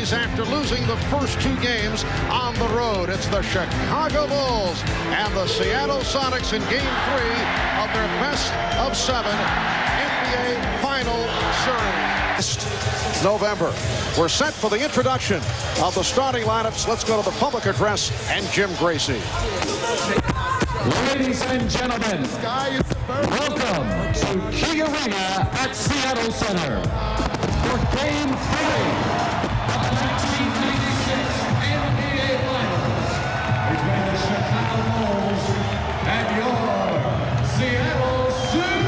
series after losing the first 2 games on the road. It's the Chicago Bulls and the Seattle Sonics in Game 3 of their best-of-7 NBA Final Series. November. We're set for the introduction of the starting lineups. Let's go to the public address and Jim Gracie. Ladies and gentlemen, welcome to Key Arena at Seattle Center for Game 3 of the 1996 NBA Finals between the Chicago Bulls and your Seattle Supersonics.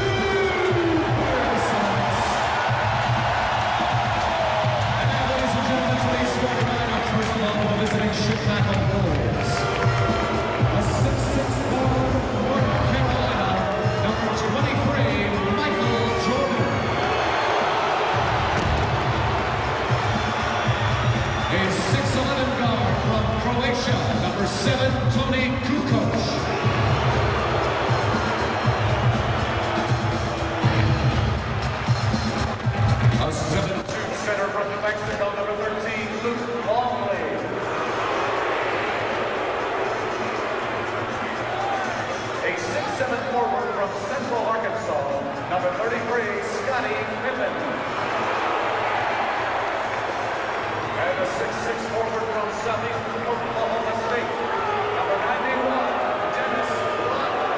And now, ladies and gentlemen, today's starting lineup. First of all, for the visiting Chicago Bulls. A 6'6" forward, North Carolina, number 23, Michael Jordan. A 6'11" guard from Croatia, number 7, Toni Kukoc. A 7'2" center from New Mexico, number 13, Luke Longley. A 6'7" forward from Central Arkansas, number 33, Scottie Pippen. And a 6'6" forward from Southeastern Oklahoma State, number 91, Dennis Rodman.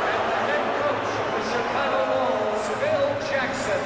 And the head coach of the Chicago Bulls, Phil Jackson.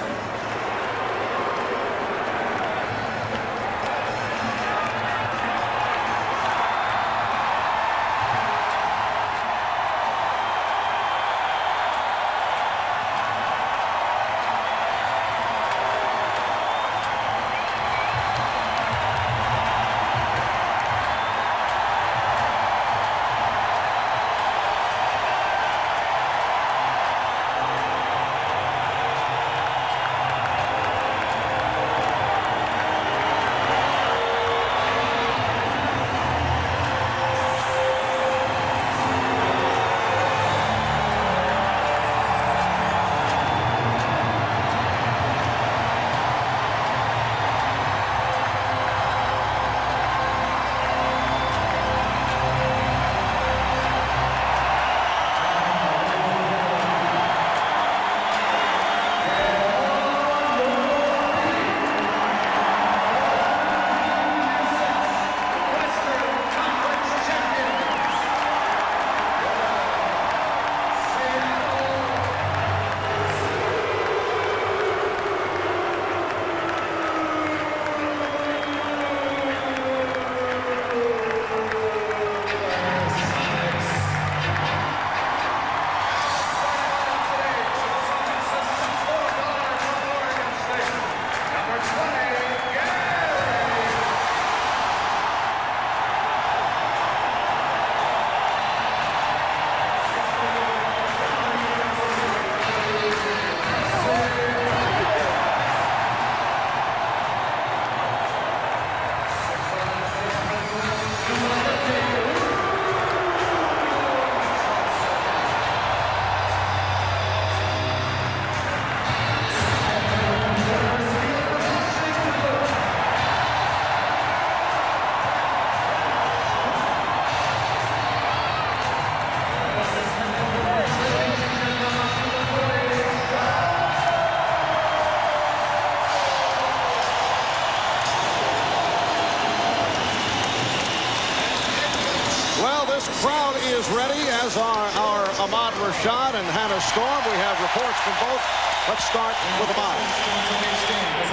Crowd is ready, as are our Ahmad Rashad and Hannah Storm. We have reports from both. Let's start with Ahmad.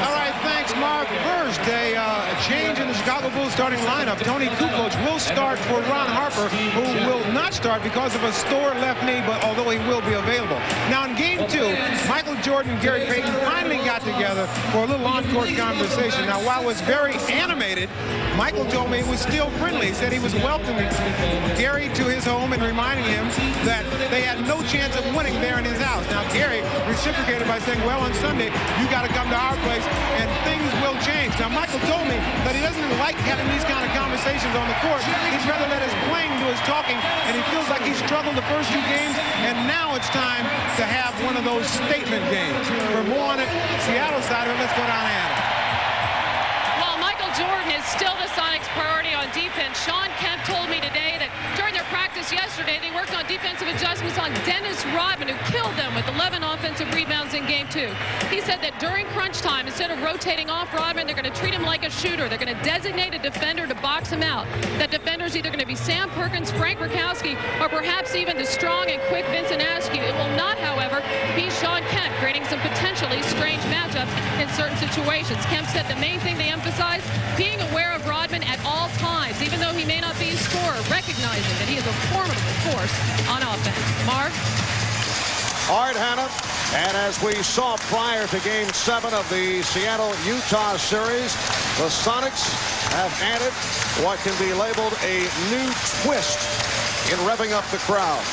All right, thanks, Mark. First, a change in the Chicago Bulls starting lineup. Toni Kukoc will start for Ron Harper, who will not start because of a sore left knee, but although he will be available. Now, in Game 2, Michael Jordan and Gary Payton finally got together for a little on-court conversation. Now, while it was very animated, Michael told me it was still friendly. He said he was welcoming Gary to his home and reminding him that they had no chance of winning there in his house. Now, Gary reciprocated by saying, well, on Sunday, you got to come to our place, and things will change. Now, Michael told me that he doesn't like having these kind of conversations on the court. He'd rather let his playing do his talking, and he feels like he struggled the first 2 games, and now it's time to have one of those statement games. For more on it, Seattle side of it, let's go down to Adam. Still the Sonics' priority on defense. Sean Kemp told me today that during their practice yesterday, they worked on defensive adjustments on Dennis Rodman, who killed them with 11 offensive rebounds in Game 2. He said that during crunch time, instead of rotating off Rodman, they're going to treat him like a shooter. They're going to designate a defender to box him out. That defender's either going to be Sam Perkins, Frank Rakowski, or perhaps even the strong and quick Vincent Askew. It will not, however, be Sean Kemp, creating some potentially strange matchups in certain situations. Kemp said the main thing they emphasize, being aware of Rodman at all times, even though he may not be a scorer, recognizing that he is a formidable force on offense. Marv? All right, Hannah. And as we saw prior to Game 7 of the Seattle-Utah series, the Sonics have added what can be labeled a new twist in revving up the crowd.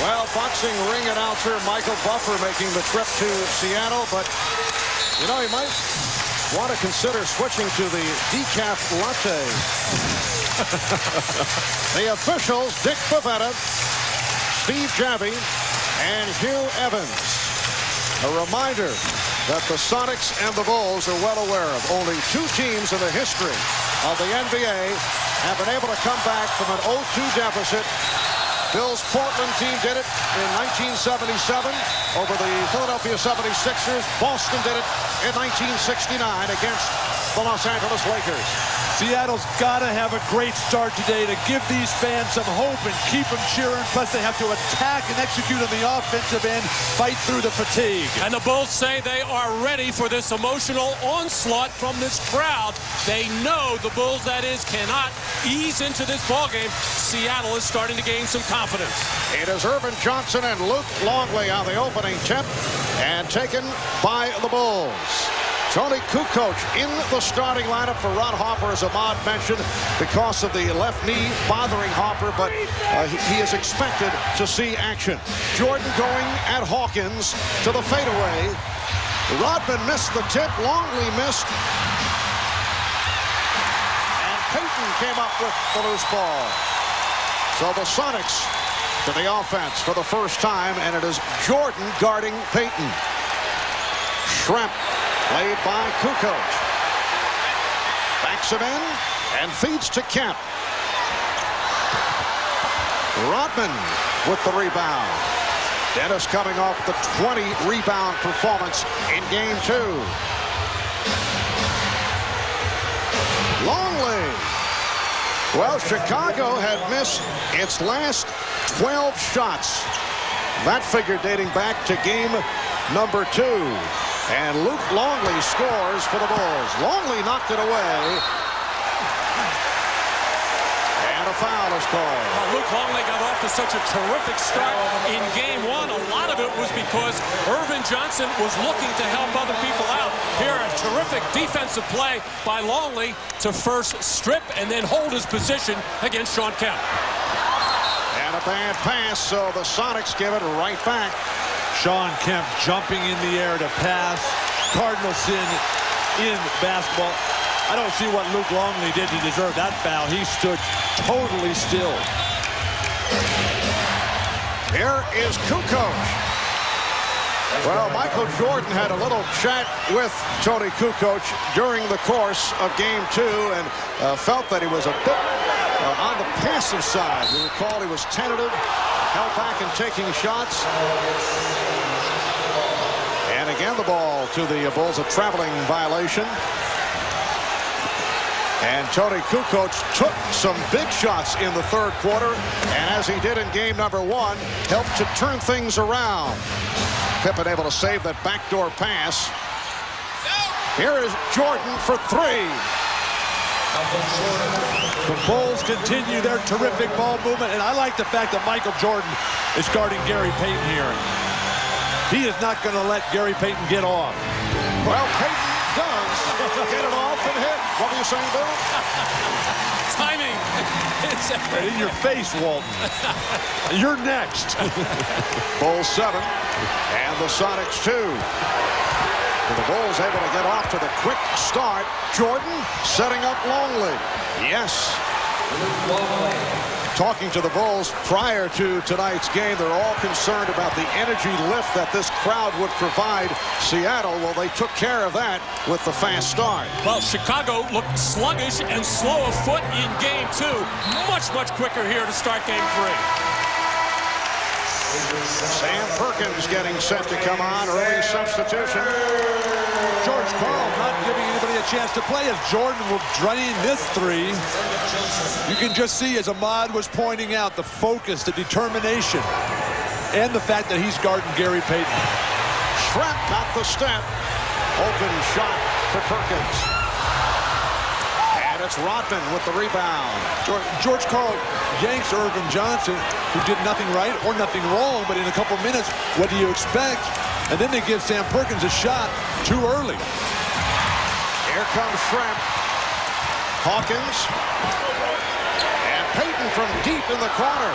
Well, boxing ring announcer Michael Buffer making the trip to Seattle, but you know, he might want to consider switching to the decaf latte. The officials, Dick Bavetta, Steve Javie, and Hugh Evans. A reminder that the Sonics and the Bulls are well aware of only 2 teams in the history of the NBA have been able to come back from an 0-2 deficit. Bill's Portland team did it in 1977 over the Philadelphia 76ers. Boston did it in 1969 against the Los Angeles Lakers. Seattle's got to have a great start today to give these fans some hope and keep them cheering. Plus, they have to attack and execute on the offensive end, fight through the fatigue. And the Bulls say they are ready for this emotional onslaught from this crowd. They know the Bulls, that is, cannot ease into this ballgame. Seattle is starting to gain some confidence. It is Irvin Johnson and Luke Longley on the opening tip and taken by the Bulls. Tony Kukoc in the starting lineup for Ron Harper, as Ahmad mentioned, because of the left knee bothering Harper, but he is expected to see action. Jordan going at Hawkins to the fadeaway. Rodman missed the tip. Longley missed. And Payton came up with the loose ball. So the Sonics to the offense for the first time, and it is Jordan guarding Payton. Schrempf played by Kukoc. Backs him in and feeds to Kemp. Rodman with the rebound. Dennis coming off the 20-rebound performance in Game 2. Longley. Well, Chicago had missed its last 12 shots. That figure dating back to Game number 2. And Luke Longley scores for the Bulls. Longley knocked it away. And a foul is called. Well, Luke Longley got off to such a terrific start in Game 1. A lot of it was because Irvin Johnson was looking to help other people out. Here, a terrific defensive play by Longley to first strip and then hold his position against Sean Kemp. And a bad pass, so the Sonics give it right back. Sean Kemp jumping in the air to pass. Cardinal sin in basketball. I don't see what Luke Longley did to deserve that foul. He stood totally still. Here is Kukoc. Well, Michael Jordan had a little chat with Tony Kukoc during the course of Game 2 and felt that he was a bit on the passive side. You recall he was tentative, held back and taking shots. And again, the ball to the Bulls, a traveling violation. And Tony Kukoc took some big shots in the third quarter, and as he did in game number 1, helped to turn things around. Pippen able to save that backdoor pass. Here is Jordan for 3. The Bulls continue their terrific ball movement, and I like the fact that Michael Jordan is guarding Gary Payton here. He is not going to let Gary Payton get off. Well, Payton does get it off and hit. What were you saying, Bill? Timing. In your face, Walton. You're next. Bulls 7 and the Sonics 2. The Bulls able to get off to the quick start. Jordan setting up Longley. Yes. Talking to the Bulls prior to tonight's game, they're all concerned about the energy lift that this crowd would provide Seattle. Well, they took care of that with the fast start. Well, Chicago looked sluggish and slow of foot in game 2. Much quicker here to start game 3. Sam Perkins getting set to come on. Early substitution. George Karl not giving anybody a chance to play as Jordan will drain this 3. You can just see, as Ahmad was pointing out, the focus, the determination, and the fact that he's guarding Gary Payton. Schrempf got the step. Open shot for Perkins. And it's Rodman with the rebound. George Karl yanks Irvin Johnson, who did nothing right or nothing wrong, but in a couple minutes, what do you expect? And then they give Sam Perkins a shot too early. Here comes Schrempf. Hawkins. And Payton from deep in the corner.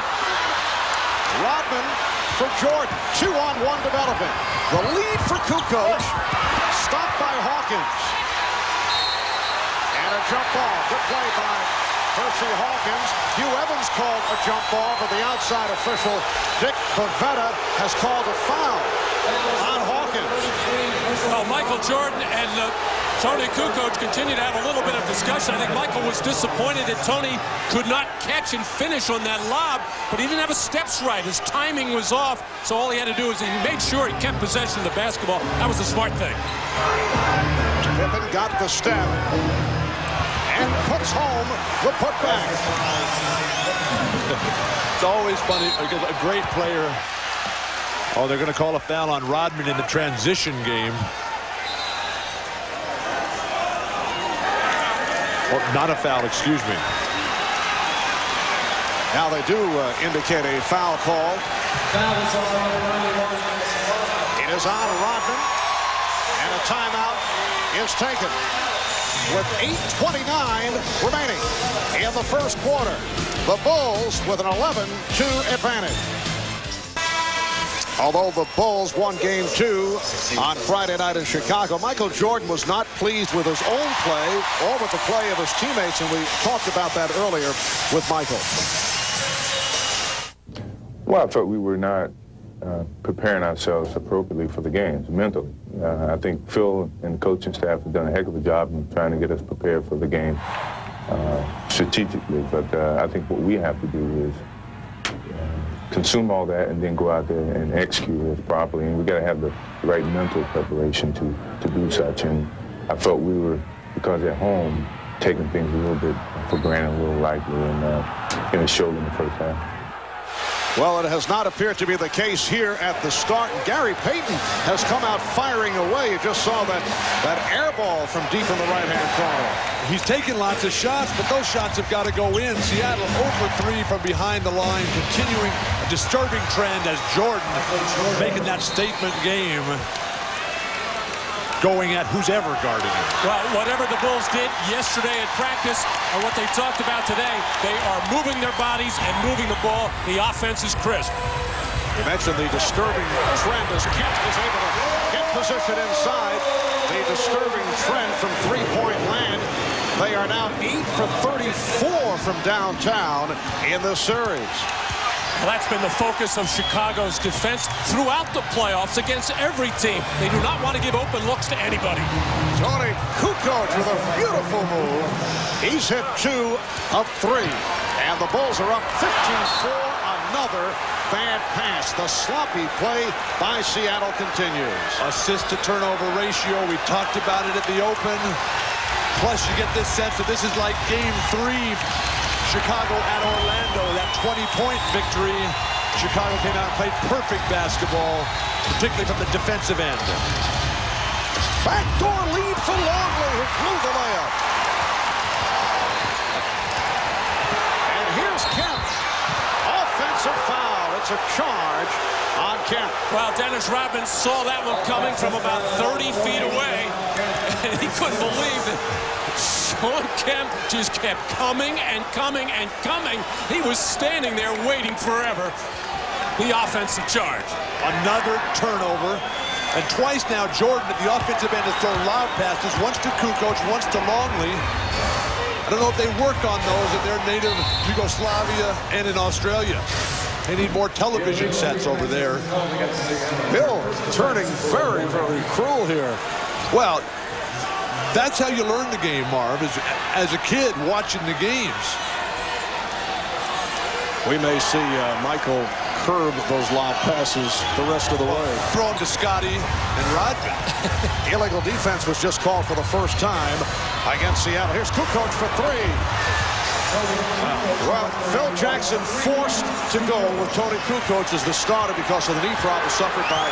Rodman for Jordan. 2-on-1 development. The lead for Kukoc. Stopped by Hawkins. And a jump ball. Good play by Percy Hawkins. Hugh Evans called a jump ball, but the outside official, Dick Bavetta, has called a foul on Hawkins. Well, Michael Jordan and Tony Kukoc continue to have a little bit of discussion. I think Michael was disappointed that Tony could not catch and finish on that lob, but he didn't have his steps right. His timing was off, so all he had to do is he made sure he kept possession of the basketball. That was a smart thing. Pippen got the step and puts home the putback. It's always funny, a great player. Oh, they're going to call a foul on Rodman in the transition game. Oh, not a foul, excuse me. Now they do indicate a foul call. It is on Rodman, and a timeout is taken with 8:29 remaining in the first quarter. The Bulls with an 11-2 advantage. Although the Bulls won game 2 on Friday night in Chicago, Michael Jordan was not pleased with his own play or with the play of his teammates, and we talked about that earlier with Michael. Well, I felt we were not preparing ourselves appropriately for the games mentally. I think Phil and the coaching staff have done a heck of a job in trying to get us prepared for the game strategically, but I think what we have to do is consume all that and then go out there and execute it properly. And we got to have the right mental preparation to do such. And I felt we were, because at home, taking things a little bit for granted, a little lightly, and it showed in the first half. Well, it has not appeared to be the case here at the start. Gary Payton has come out firing away. You just saw that air ball from deep in the right-hand corner. He's taken lots of shots, but those shots have got to go in. Seattle 0 for 3 from behind the line, continuing a disturbing trend as Jordan making that statement game, going at who's ever guarding him. Well, whatever the Bulls did yesterday at practice and what they talked about today, they are moving their bodies and moving the ball. The offense is crisp. You mentioned the disturbing trend as Kent is able to get position inside. The disturbing trend from three-point land. They are now 8 for 34 from downtown in the series. Well, that's been the focus of Chicago's defense throughout the playoffs against every team. They do not want to give open looks to anybody. Tony Kukoc with a beautiful move. He's hit 2 of 3. And the Bulls are up 15-4. Another bad pass. The sloppy play by Seattle continues. Assist to turnover ratio. We talked about it at the open. Plus, you get this sense that this is like Game 3, Chicago at Orlando, that 20-point victory. Chicago came out and played perfect basketball, particularly from the defensive end. Backdoor lead for Longley, who blew the layup. And here's Kemp. Offensive foul. It's a charge on Kemp. Well, Dennis Rodman saw that one coming from about 30 feet away, and he couldn't believe that Shawn Kemp just kept coming and coming and coming. He was standing there waiting forever. The offensive charge. Another turnover. And twice now, Jordan at the offensive end has thrown loud passes, once to Kukoc, once to Longley. I don't know if they work on those in their native Yugoslavia and in Australia. They need more television sets over there. Bill turning very, very cruel here. Well, that's how you learn the game, Marv, is as a kid watching the games. We may see Michael curb those lob passes the rest of the way. Throw them to Scotty and Rodman. Illegal defense was just called for the first time against Seattle. Here's Kukoc for three. Well, Phil Jackson forced to go with Tony Kukoc as the starter because of the knee problem suffered by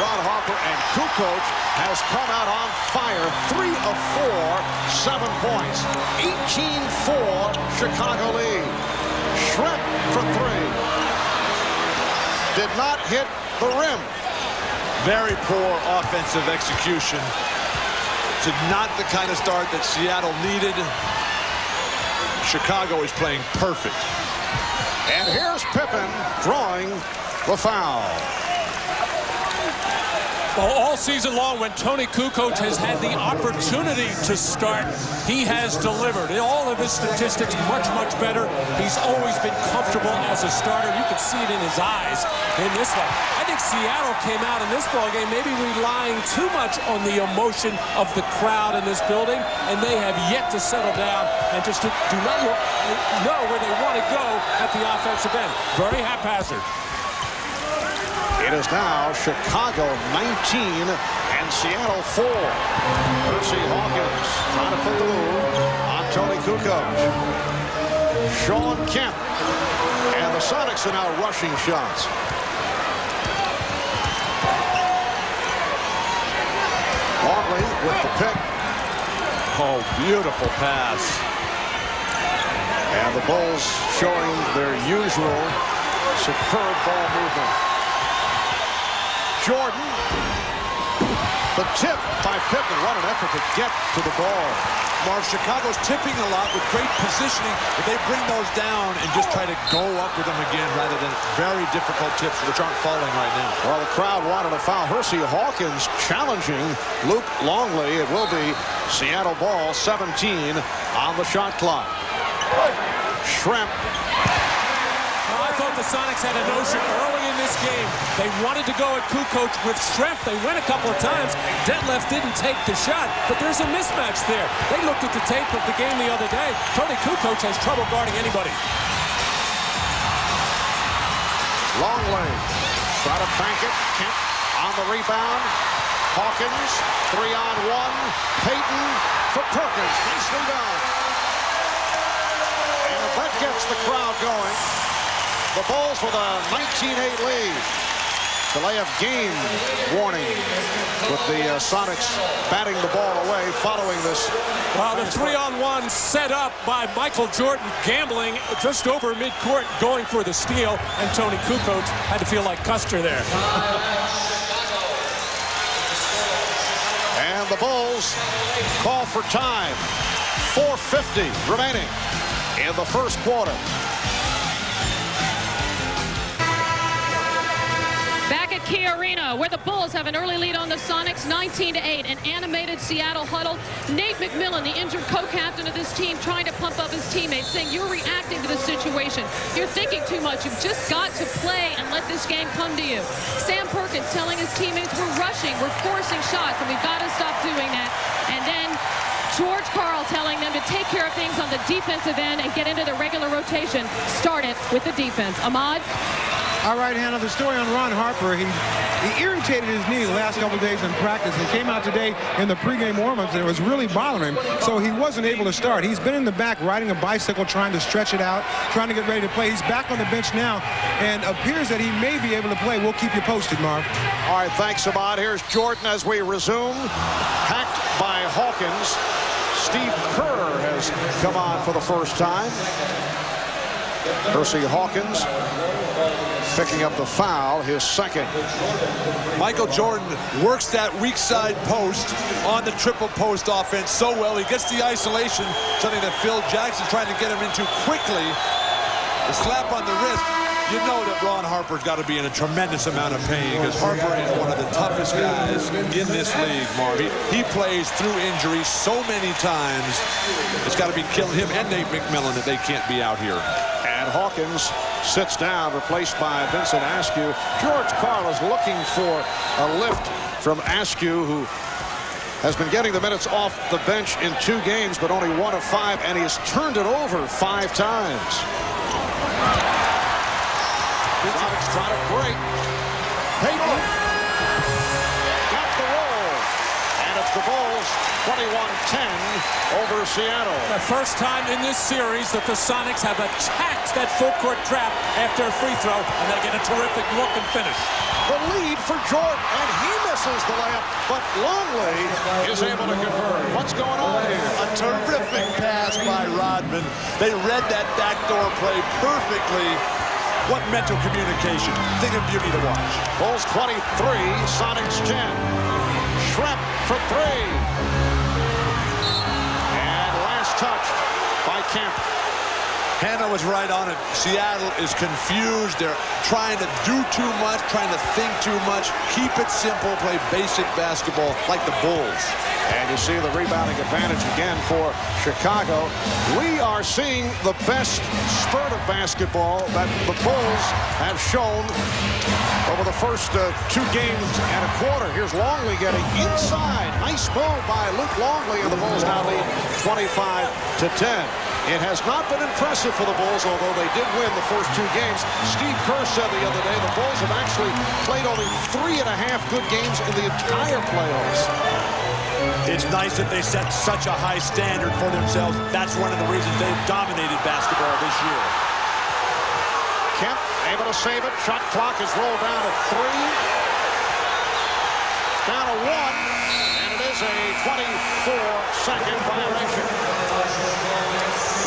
Ron Harper, and Kukoc has come out on fire. 3 of 4, 7 points. 18-4 Chicago lead. Schrempf for three. Did not hit the rim. Very poor offensive execution. It's not the kind of start that Seattle needed. Chicago is playing perfect. And here's Pippen drawing the foul. Well, all season long, when Tony Kukoc has had the opportunity to start, he has delivered. All of his statistics much, much better. He's always been comfortable as a starter. You can see it in his eyes in this one. I think Seattle came out in this ballgame maybe relying too much on the emotion of the crowd in this building, and they have yet to settle down and just do not know where they want to go at the offensive end. Very haphazard. It is now Chicago 19 and Seattle 4. Hersey Hawkins trying to put the move on Tony Kukoc. Shawn Kemp. And the Sonics are now rushing shots. Longley with the pick. Oh, beautiful pass. And the Bulls showing their usual superb ball movement. Jordan, the tip by Pippen. What an effort to get to the ball. Marv, Chicago's tipping a lot with great positioning, but they bring those down and just try to go up with them again rather than very difficult tips which aren't falling right now. Well, the crowd wanted a foul. Hersey Hawkins challenging Luke Longley. It will be Seattle ball, 17 on the shot clock. Schrempf. I thought the Sonics had a notion early in this game. They wanted to go at Kukoc with Schrempf. They went a couple of times. Detlef didn't take the shot, but there's a mismatch there. They looked at the tape of the game the other day. Tony Kukoc has trouble guarding anybody. Longley try to bank it. Kemp on the rebound. Hawkins 3-on-1. Payton for Perkins. Nicely done. And that gets the crowd going. The Bulls with a 19-8 lead. Delay of game warning with the Sonics batting the ball away following this. Well, the 3-on-1 set up by Michael Jordan, gambling just over midcourt, going for the steal, and Tony Kukoc had to feel like Custer there. And the Bulls call for time. 4:50 remaining in the first quarter. Back at Key Arena, where the Bulls have an early lead on the Sonics, 19-8. An animated Seattle huddle. Nate McMillan, the injured co-captain of this team, trying to pump up his teammates, saying, you're reacting to the situation. You're thinking too much. You've just got to play and let this game come to you. Sam Perkins telling his teammates, we're rushing, we're forcing shots, and we've got to stop doing that. And then George Karl telling them to take care of things on the defensive end and get into the regular rotation. Start it with the defense. Ahmad? All right, Hannah, the story on Ron Harper, he irritated his knee the last couple of days in practice and came out today in the pregame warm-ups and it was really bothering him, so he wasn't able to start. He's been in the back riding a bicycle, trying to stretch it out, trying to get ready to play. He's back on the bench now and appears that he may be able to play. We'll keep you posted, Marv. All right, thanks, Ahmad. Here's Jordan as we resume. Hacked by Hawkins. Steve Kerr has come on for the first time. Percy Hawkins picking up the foul, his second. Michael Jordan works that weak side post on the triple post offense so well. He gets the isolation, something that Phil Jackson's trying to get him into quickly. The slap on the wrist. You know that Ron Harper's got to be in a tremendous amount of pain because Harper is one of the toughest guys in this league, Marv. He plays through injuries so many times. It's got to be killing him and Nate McMillan that they can't be out here. And Hawkins sits down, replaced by Vincent Askew. George Karl is looking for a lift from Askew, who has been getting the minutes off the bench in 2 games, but only 1 of 5, and he's turned it over 5 times. Sonics trying to break. Payton got the roll. And it's the Bulls 21-10 over Seattle. The first time in this series that the Sonics have attacked that full court trap after a free throw, and they get a terrific look and finish. The lead for Jordan, and he misses the layup, but Longley is able to convert. What's going on here? A terrific pass by Rodman. They read that backdoor play perfectly. What mental communication. Thing of beauty to watch. Bulls 23, Sonics 10. Schrempf for 3. And last touch by Kemp. Hannah was right on it. Seattle is confused. They're trying to do too much, trying to think too much. Keep it simple, play basic basketball like the Bulls. And you see the rebounding advantage again for Chicago. We are seeing the best spurt of basketball that the Bulls have shown over the first 2 games and a quarter. Here's Longley getting inside. Nice move by Luke Longley, and the Bulls now lead 25-10. It has not been impressive for the Bulls, although they did win the first 2 games. Steve Kerr said the other day the Bulls have actually played only 3.5 good games in the entire playoffs. It's nice that they set such a high standard for themselves. That's one of the reasons they've dominated basketball this year. Kemp able to save it. Shot clock is rolled down to 3. Down to 1. And it is a 24-second violation.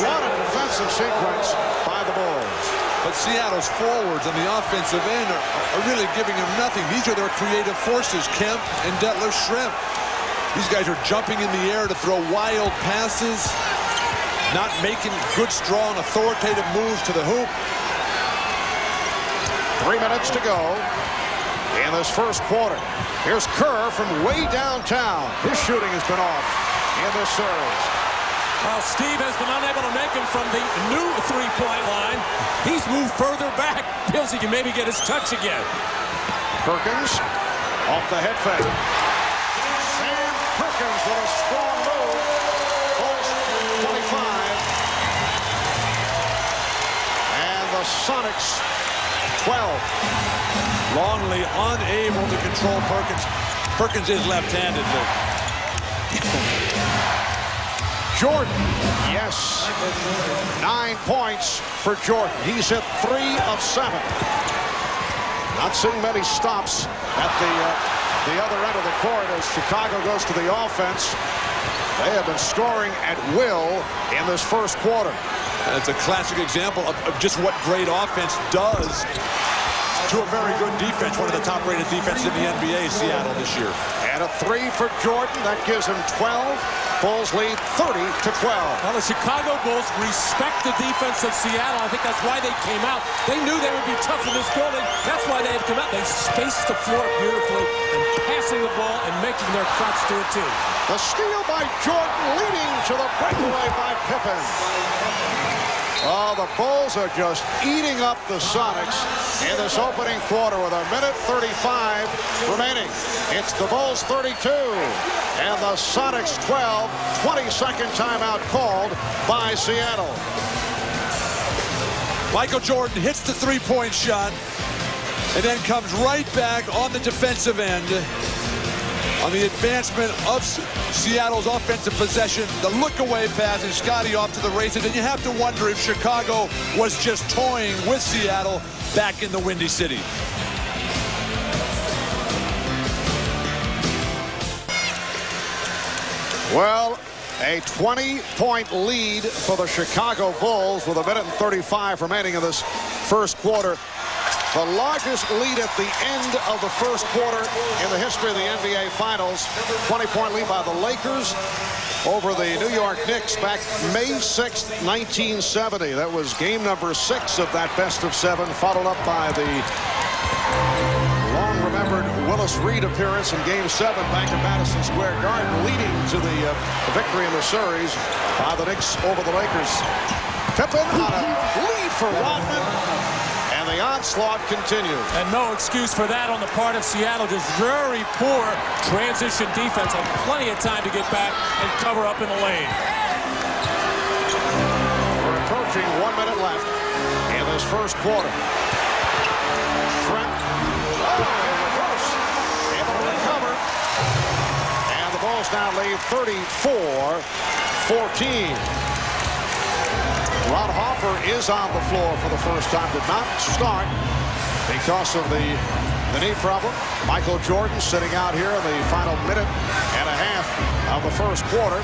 What a defensive sequence by the Bulls. But Seattle's forwards on the offensive end are really giving them nothing. These are their creative forces, Kemp and Detlef Schrempf. These guys are jumping in the air to throw wild passes, not making good, strong, authoritative moves to the hoop. 3 minutes to go in this first quarter. Here's Kerr from way downtown. His shooting has been off in this series. Well, Steve has been unable to make him from the new 3-point line. He's moved further back. Feels he can maybe get his touch again. Perkins off the head fake. Sam Perkins with a strong move. Bulls 25. And the Sonics 12. Longley unable to control Perkins. Perkins is left-handed, Luke. Jordan, yes. 9 points for Jordan. He's hit 3 of 7. Not seeing many stops at the other end of the court as Chicago goes to the offense. They have been scoring at will in this first quarter. It's a classic example of just what great offense does to a very good defense. One of the top-rated defenses in the NBA, Seattle, this year. And a 3 for Jordan. That gives him 12. Bulls lead 30-12. Well, the Chicago Bulls respect the defense of Seattle. I think that's why they came out. They knew they would be tough in this building. That's why they had come out. They spaced the floor beautifully and passing the ball and making their shots do it too. The steal by Jordan, leading to the breakaway by Pippen. Oh, the Bulls are just eating up the Sonics in this opening quarter with 1:35 remaining. It's the Bulls 32 and the Sonics 12. 22nd timeout called by Seattle. Michael Jordan hits the 3-point shot. and then comes right back on the defensive end on the advancement of Seattle's offensive possession. The look-away pass, and Scotty off to the races. And you have to wonder if Chicago was just toying with Seattle back in the Windy City. Well, a 20-point lead for the Chicago Bulls with 1:35 remaining in this first quarter. The largest lead at the end of the first quarter in the history of the NBA Finals. 20-point lead by the Lakers over the New York Knicks back May 6th, 1970. That was game number 6 of that best-of-7, followed up by the long-remembered Willis Reed appearance in Game 7 back at Madison Square Garden, leading to the victory in the series by the Knicks over the Lakers. Pippen on a lead for Rodman. And the onslaught continues. And no excuse for that on the part of Seattle. Just very poor transition defense. Had plenty of time to get back and cover up in the lane. We're approaching 1 minute left in this first quarter. Trent, in reverse, able to recover. And the Bulls now lead 34-14. Ron Harper is on the floor for the first time. Did not start because of the knee problem. Michael Jordan sitting out here in the final minute and a half of the first quarter.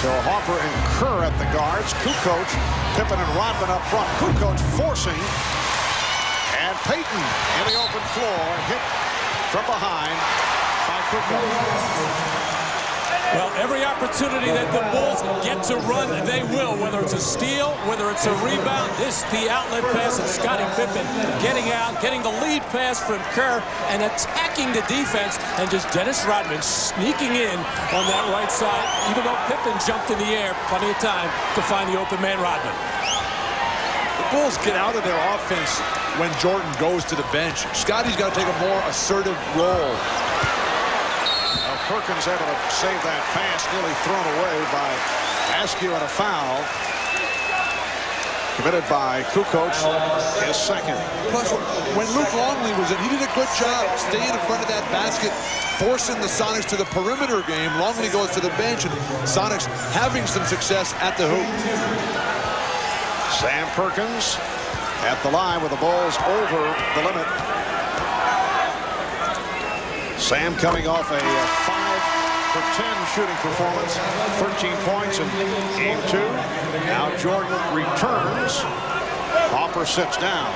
So Harper and Kerr at the guards. Kukoc, Pippen and Rodman up front. Kukoc forcing. And Payton in the open floor. Hit from behind by Kukoc. Well, every opportunity that the Bulls get to run, they will. Whether it's a steal, whether it's a rebound, this the outlet pass of Scottie Pippen getting out, getting the lead pass from Kerr, and attacking the defense, and just Dennis Rodman sneaking in on that right side, even though Pippen jumped in the air, plenty of time to find the open man Rodman. The Bulls get out of their offense when Jordan goes to the bench. Scotty's got to take a more assertive role. Perkins able to save that pass, nearly thrown away by Askew, and a foul committed by Kukoc, his second. Plus, when Luke Longley was in, he did a good job staying in front of that basket, forcing the Sonics to the perimeter game. Longley goes to the bench, and Sonics having some success at the hoop. Sam Perkins at the line with the Bulls over the limit. Sam coming off a 5-for-10 shooting performance, 13 points in game 2. Now Jordan returns. Harper sits down.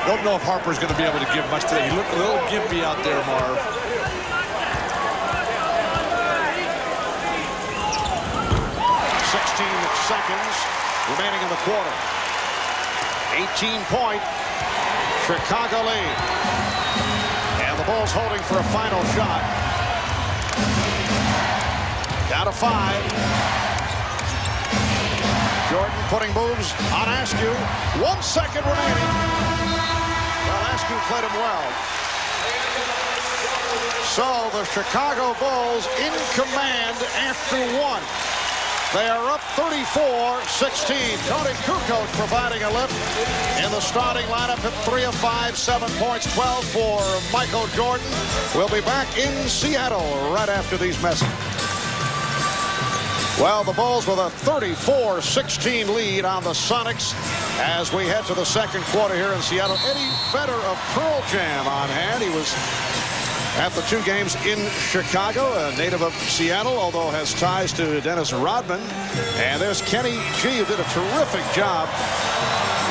Don't know if Harper's going to be able to give much today. He looked a little gimpy out there, Marv. 16 seconds remaining in the quarter. 18-point Chicago lead. The Bulls holding for a final shot. Down to 5. Jordan putting moves on Askew. 1 second remaining. Well, Askew played him well. So the Chicago Bulls in command after 1. They are up 34-16. Tony Kukoc providing a lift in the starting lineup at 3 of 5, 7 points, 12 for Michael Jordan. We'll be back in Seattle right after these messages. Well, the Bulls with a 34-16 lead on the Sonics as we head to the second quarter here in Seattle. Eddie Vedder of Pearl Jam on hand. He was at the 2 games in Chicago, a native of Seattle, although has ties to Dennis Rodman. And there's Kenny G, who did a terrific job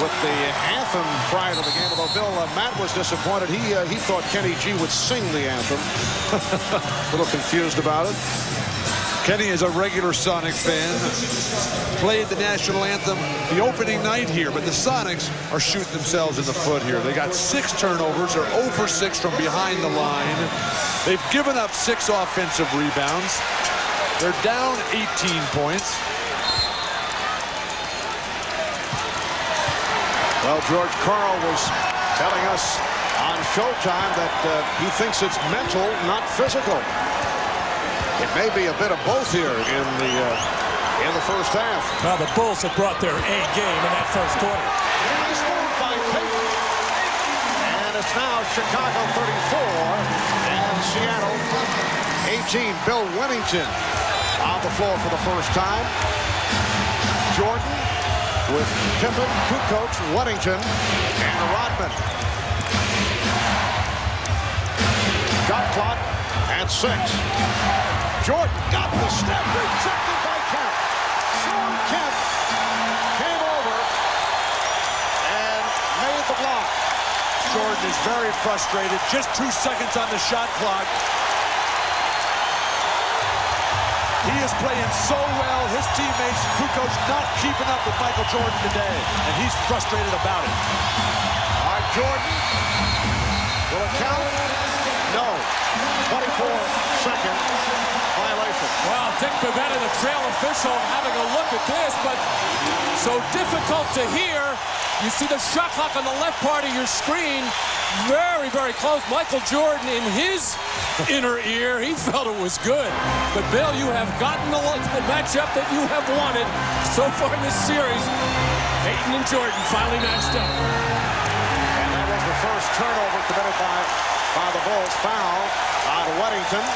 with the anthem prior to the game, although Bill Matt was disappointed. He thought Kenny G would sing the anthem. A little confused about it. Kenny is a regular Sonic fan. Played the national anthem the opening night here, but the Sonics are shooting themselves in the foot here. They got 6 turnovers. They're 0 for 6 from behind the line. They've given up 6 offensive rebounds. They're down 18 points. Well, George Karl was telling us on Showtime that he thinks it's mental, not physical. It may be a bit of both here in the first half. Well, the Bulls have brought their A game in that first quarter. Nice move by Payton. it's now Chicago 34 and Seattle 18. Bill Wennington on the floor for the first time. Jordan with Pippen, Kukoc, Wennington, and Rodman. Shot clock at 6. Jordan got the step, rejected by Kemp. Sean Kemp came over and made the block. Jordan is very frustrated. Just 2 seconds on the shot clock. He is playing so well. His teammates, Kukoc, not keeping up with Michael Jordan today, and he's frustrated about it. All right, Jordan. Will it count? No. 24-second violation. Well, Dick Bavetta, the trail official, having a look at this, but so difficult to hear. You see the shot clock on the left part of your screen. Very, very close. Michael Jordan, in his inner ear, he felt it was good. But, Bill, you have gotten the matchup that you have wanted so far in this series. Peyton and Jordan finally matched up. And that was the first turnover committed by the Bulls. Foul on Wennington.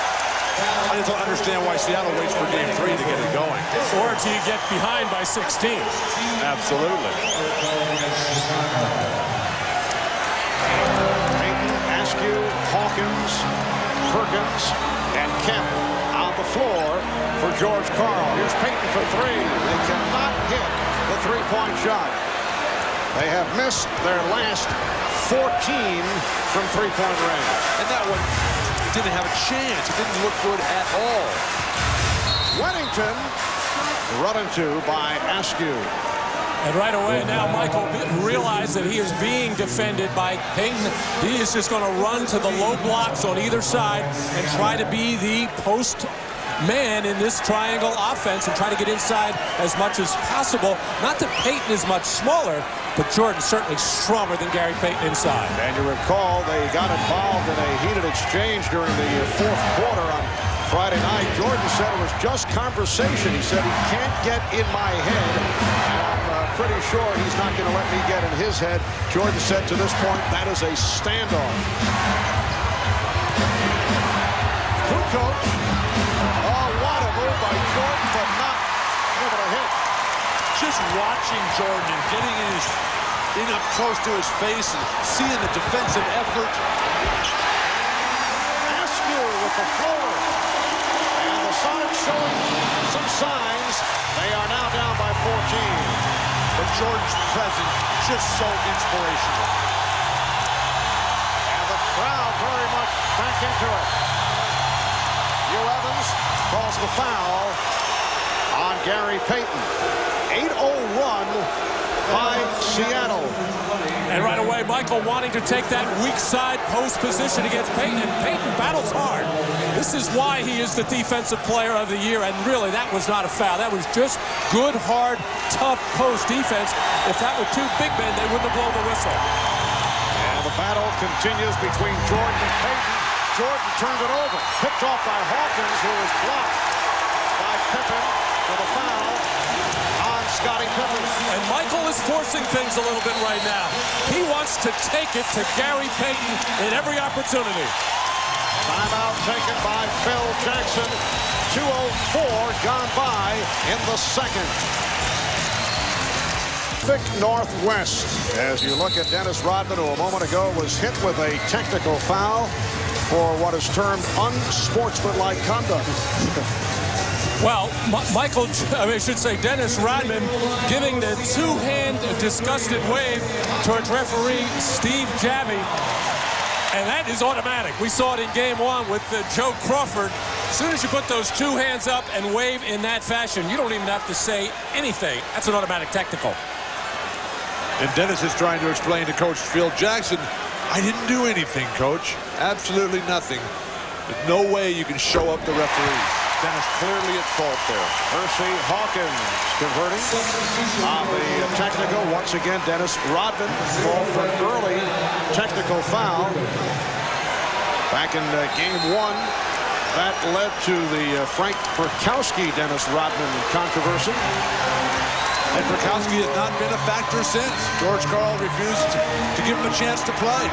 I just don't understand why Seattle waits for game 3 to get it going. Or to get behind by 16. Absolutely. Peyton, Askew, Hawkins, Perkins, and Kemp on the floor for George Karl. Here's Peyton for 3. They cannot hit the three-point shot. They have missed their last 14 from three-point range. And that one didn't have a chance. It didn't look good at all. Wennington run into by Askew. And right away now Michael realized that he is being defended by Peyton. He is just going to run to the low blocks on either side and try to be the post man in this triangle offense and try to get inside as much as possible. Not that Peyton is much smaller, but Jordan's certainly stronger than Gary Payton inside. And you recall they got involved in a heated exchange during the fourth quarter on Friday night. Jordan said it was just conversation. He said he can't get in my head. And I'm pretty sure he's not going to let me get in his head. Jordan said to this point that is a standoff. Kukoc. Oh, what a move by Jordan, but not able to hit. Just watching Jordan and getting in up close to his face and seeing the defensive effort. Askew with the floater. And the Sonics showing some signs. They are now down by 14. But Jordan's presence just so inspirational. And the crowd very much back into it. Hugh Evans calls the foul on Gary Payton. 8-0 run by Seattle. And right away, Michael wanting to take that weak side post position against Payton. And Payton battles hard. This is why he is the defensive player of the year. And really, that was not a foul. That was just good, hard, tough post defense. If that were two big men, they wouldn't have blown the whistle. And the battle continues between Jordan and Payton. Jordan turned it over. Picked off by Hawkins, who was blocked by Pippen for the foul on Scottie Pippen. And Michael is forcing things a little bit right now. He wants to take it to Gary Payton in every opportunity. Timeout taken by Phil Jackson. 2:04 gone by in the second. Pacific Northwest. As you look at Dennis Rodman, who a moment ago was hit with a technical foul for what is termed unsportsmanlike conduct. Well, I should say Dennis Rodman giving the two-hand disgusted wave towards referee Steve Javie. And that is automatic. We saw it in game 1 with Joe Crawford. As soon as you put those two hands up and wave in that fashion, you don't even have to say anything. That's an automatic technical. And Dennis is trying to explain to Coach Phil Jackson, I didn't do anything, Coach. Absolutely nothing. There's no way you can show up the referees. Dennis clearly at fault there. Hersey Hawkins converting on the technical. Once again, Dennis Rodman called for an early technical foul. Back in game 1, that led to the Frank Burkowski Dennis Rodman controversy. And Bukowski has not been a factor since. George Karl refused to give him a chance to play.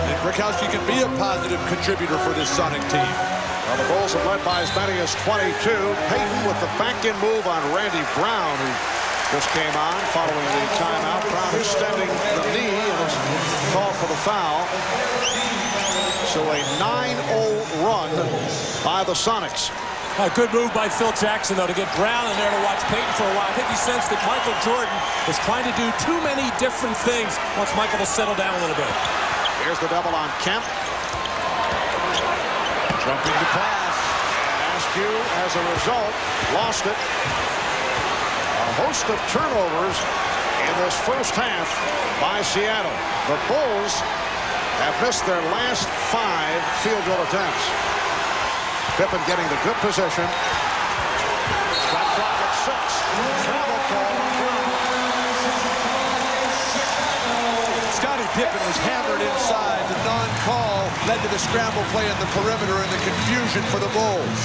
And Bukowski can be a positive contributor for this Sonic team. Well, the Bulls have led by as many as 22. Payton with the back-in move on Randy Brown, who just came on following the timeout. Brown extending the knee and is called for the foul. So a 9-0 run by the Sonics. A good move by Phil Jackson, though, to get Brown in there to watch Payton for a while. I think he sensed that Michael Jordan was trying to do too many different things once Michael will settle down a little bit. Here's the double on Kemp. Jumping the pass. Askew, as a result, lost it. A host of turnovers in this first half by Seattle. The Bulls have missed their last 5 field goal attempts. Pippen getting the good position. Shot clock at 6. Travel call. Scottie Pippen was hammered inside. The non-call led to the scramble play in the perimeter and the confusion for the Bulls.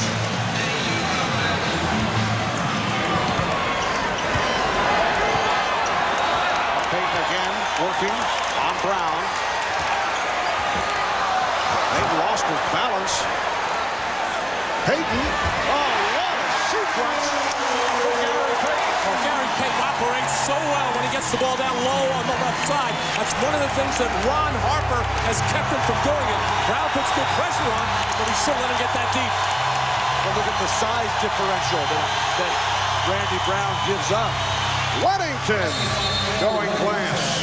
Payton again working on Brown. Payton lost his balance. Payton, oh, what a sequence for Gary Payton. Well, Gary Payton operates so well when he gets the ball down low on the left side. That's one of the things that Ron Harper has kept him from doing it. Brown puts good pressure on, but he shouldn't let him get that deep. Well, look at the size differential that Randy Brown gives up. Weddington going glass.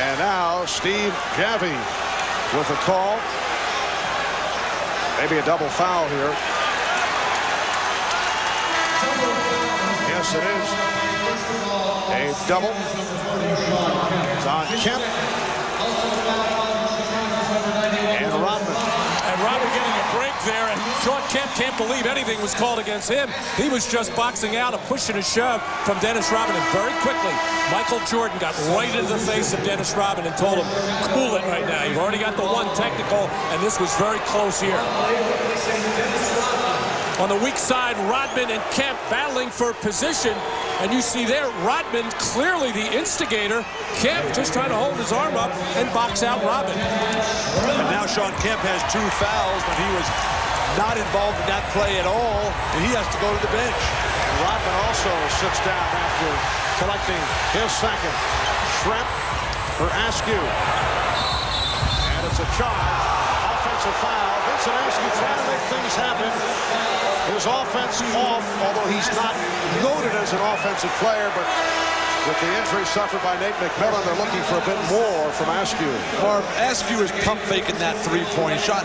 And now Steve Javie with a call. Maybe a double foul here. Yes, it is. A double. It's on Kemp. And Rodman. And Rodman getting a break there, and Shawn Kemp can't believe anything was called against him. He was just boxing out, a push and a shove from Dennis Rodman. And very quickly, Michael Jordan got right into the face of Dennis Rodman and told him, cool it right now. You've already got the 1 technical, and this was very close here. On the weak side, Rodman and Kemp battling for position. And you see there, Rodman clearly the instigator. Kemp just trying to hold his arm up and box out Rodman. And now Shawn Kemp has 2 fouls when he was not involved in that play at all, and he has to go to the bench. Rodman also sits down after collecting his second. Shrimp for Askew. And it's a charge. Offensive foul. Vincent Askew trying to make things happen. His offense off, although he's not noted as an offensive player, but with the injury suffered by Nate McMillan, they're looking for a bit more from Askew. Marv, Askew is pump faking that 3-point shot.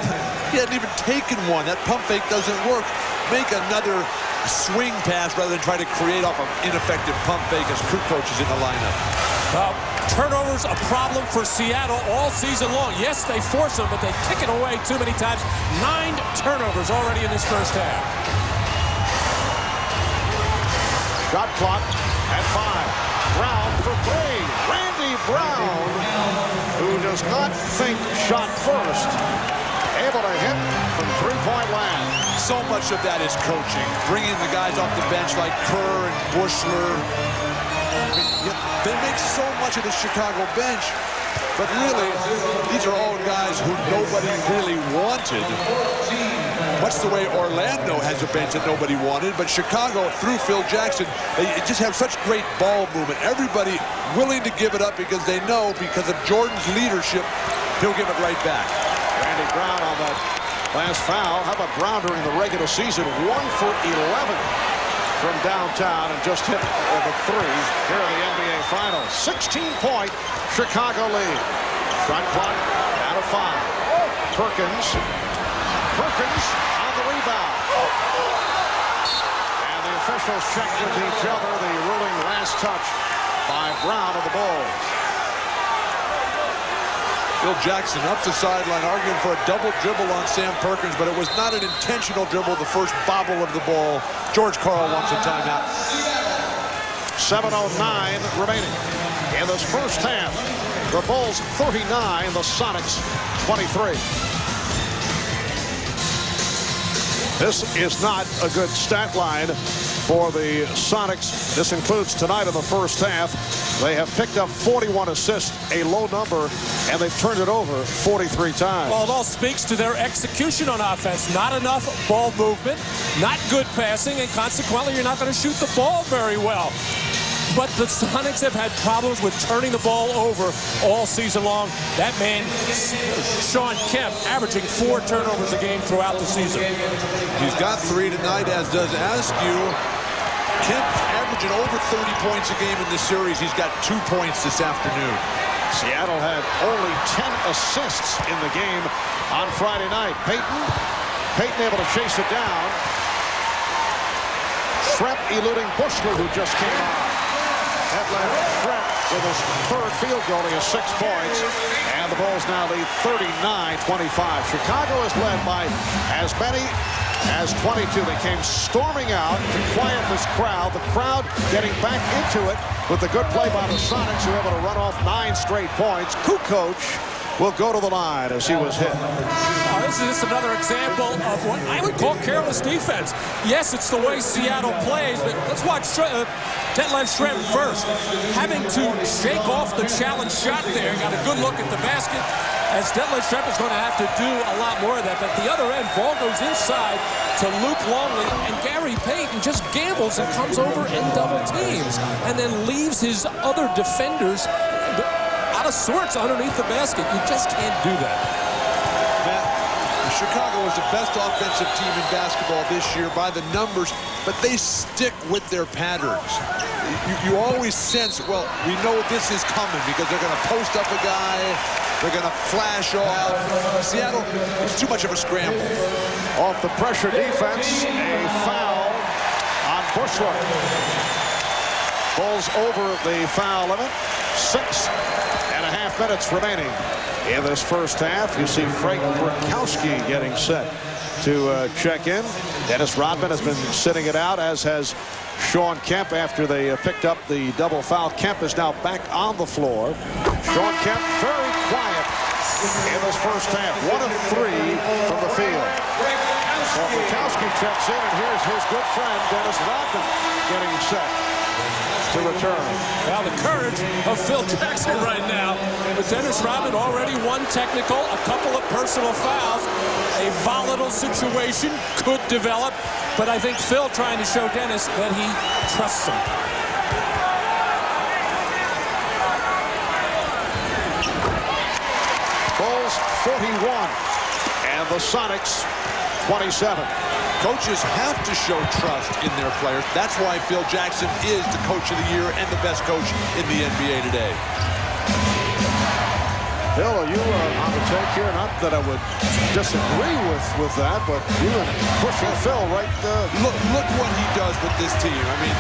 He hadn't even taken one. That pump fake doesn't work. Make another swing pass rather than try to create off an ineffective pump fake as Kukoc is in the lineup. Turnovers a problem for Seattle all season long. Yes, they force them, but they kick it away too many times. 9 turnovers already in this first half. Shot clock at 5. Brown for 3. Randy Brown, who does not think shot first, able to hit from 3-point land. So much of that is coaching, bringing the guys off the bench like Kerr and Bushler. They make so much of the Chicago bench, but really, these are all guys who nobody really wanted. Much the way Orlando has a bench that nobody wanted, but Chicago, through Phil Jackson, they just have such great ball movement. Everybody willing to give it up because they know, because of Jordan's leadership, he'll give it right back. Randy Brown on that last foul. How about Brown during the regular season? 1 for 11 from downtown and just hit the 3 here in the NBA Finals. 16-point Chicago lead. Shot clock out of 5. Perkins on the rebound. And the officials check with each other. The ruling last touch by Brown of the Bulls. Phil Jackson up the sideline arguing for a double dribble on Sam Perkins, but it was not an intentional dribble, the first bobble of the ball. George Karl wants a timeout. 7:09 remaining in this first half. The Bulls 39, the Sonics 23. This is not a good stat line for the Sonics. This includes tonight in the first half. They have picked up 41 assists, a low number, and they've turned it over 43 times. Well, it all speaks to their execution on offense. Not enough ball movement, not good passing, and consequently, you're not going to shoot the ball very well. But the Sonics have had problems with turning the ball over all season long. That man, Shawn Kemp, averaging 4 turnovers a game throughout the season. He's got 3 tonight, as does Askew. Kemp averaging over 30 points a game in this series. He's got 2 points this afternoon. Seattle had only 10 assists in the game on Friday night. Payton able to chase it down. Shrep eluding Bushler, who just came on. That left Shrep with his 3rd field goal. He has 6 points. And the Bulls now lead 39-25. Chicago is led by as many as 22. They came storming out to quiet this crowd. The crowd getting back into it with the good play by the Sonics, who were able to run off 9 straight points. Kukoc will go to the line as he was hit. This is just another example of what I would call careless defense. Yes, it's the way Seattle plays, but let's watch Detlef Schrempf first. Having to shake off the challenge shot there. Got a good look at the basket, as Detlef Schrempf is going to have to do a lot more of that. But at the other end, ball goes inside to Luke Longley, and Gary Payton just gambles and comes over and double teams, and then leaves his other defenders out of sorts underneath the basket. You just can't do that. Matt, Chicago is the best offensive team in basketball this year by the numbers, but they stick with their patterns. You always sense, well, we know this is coming because they're going to post up a guy, they're going to flash off. Seattle, it's too much of a scramble. Off the pressure defense, a foul on Bushler. Bulls over the foul limit. 6.5 minutes remaining in this first half. You see Frank Brickowski getting set to check in. Dennis Rodman has been sitting it out, as has Shawn Kemp after they picked up the double foul. Kemp is now back on the floor. Shawn Kemp very quiet in this first half. 1 of 3 from the field. Well, Brickowski checks in, and here's his good friend Dennis Rodman getting set to return. Well, the courage of Phil Jackson right now. But Dennis Rodman already 1 technical, a couple of personal fouls. A volatile situation could develop, but I think Phil trying to show Dennis that he trusts him. Bulls 41 and the Sonics 27. Coaches have to show trust in their players. That's why Phil Jackson is the coach of the year and the best coach in the NBA today. Bill, are you on the take here? Not that I would disagree with that, but you and pushing Phil right. Look what he does with this team. I mean,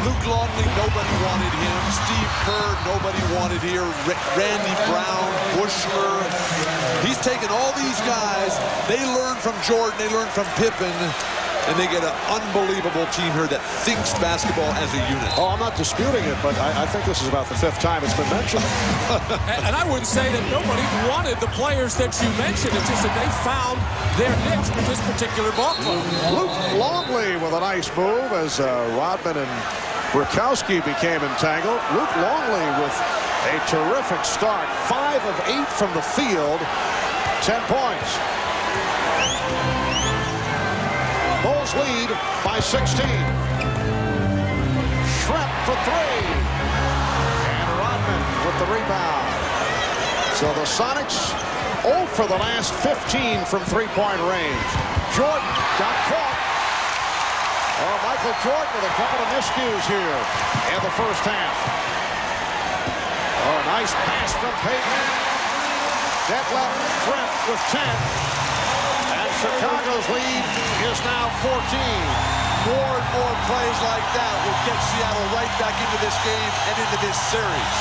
Luke Longley, nobody wanted him. Steve Kerr, nobody wanted here. Randy Brown, Bushler. He's taken all these guys. They learn from Jordan. They learn from Pippen. And they get an unbelievable team here that thinks basketball as a unit. Oh, I'm not disputing it, but I think this is about the 5th time it's been mentioned. And I wouldn't say that nobody wanted the players that you mentioned. It's just that they found their niche with this particular ball club. Luke Longley with a nice move as Rodman and Brickowski became entangled. Luke Longley with a terrific start. 5 of 8 from the field. 10 points. Bulls lead by 16. Shrep for 3. And Rodman with the rebound. So the Sonics 0 for the last 15 from 3-point range. Jordan got caught. Oh, Michael Jordan with a couple of miscues here in the first half. Oh, nice pass from Payton. Detlef Schrempf with 10. Chicago's lead is now 14. More and more plays like that will get Seattle right back into this game and into this series.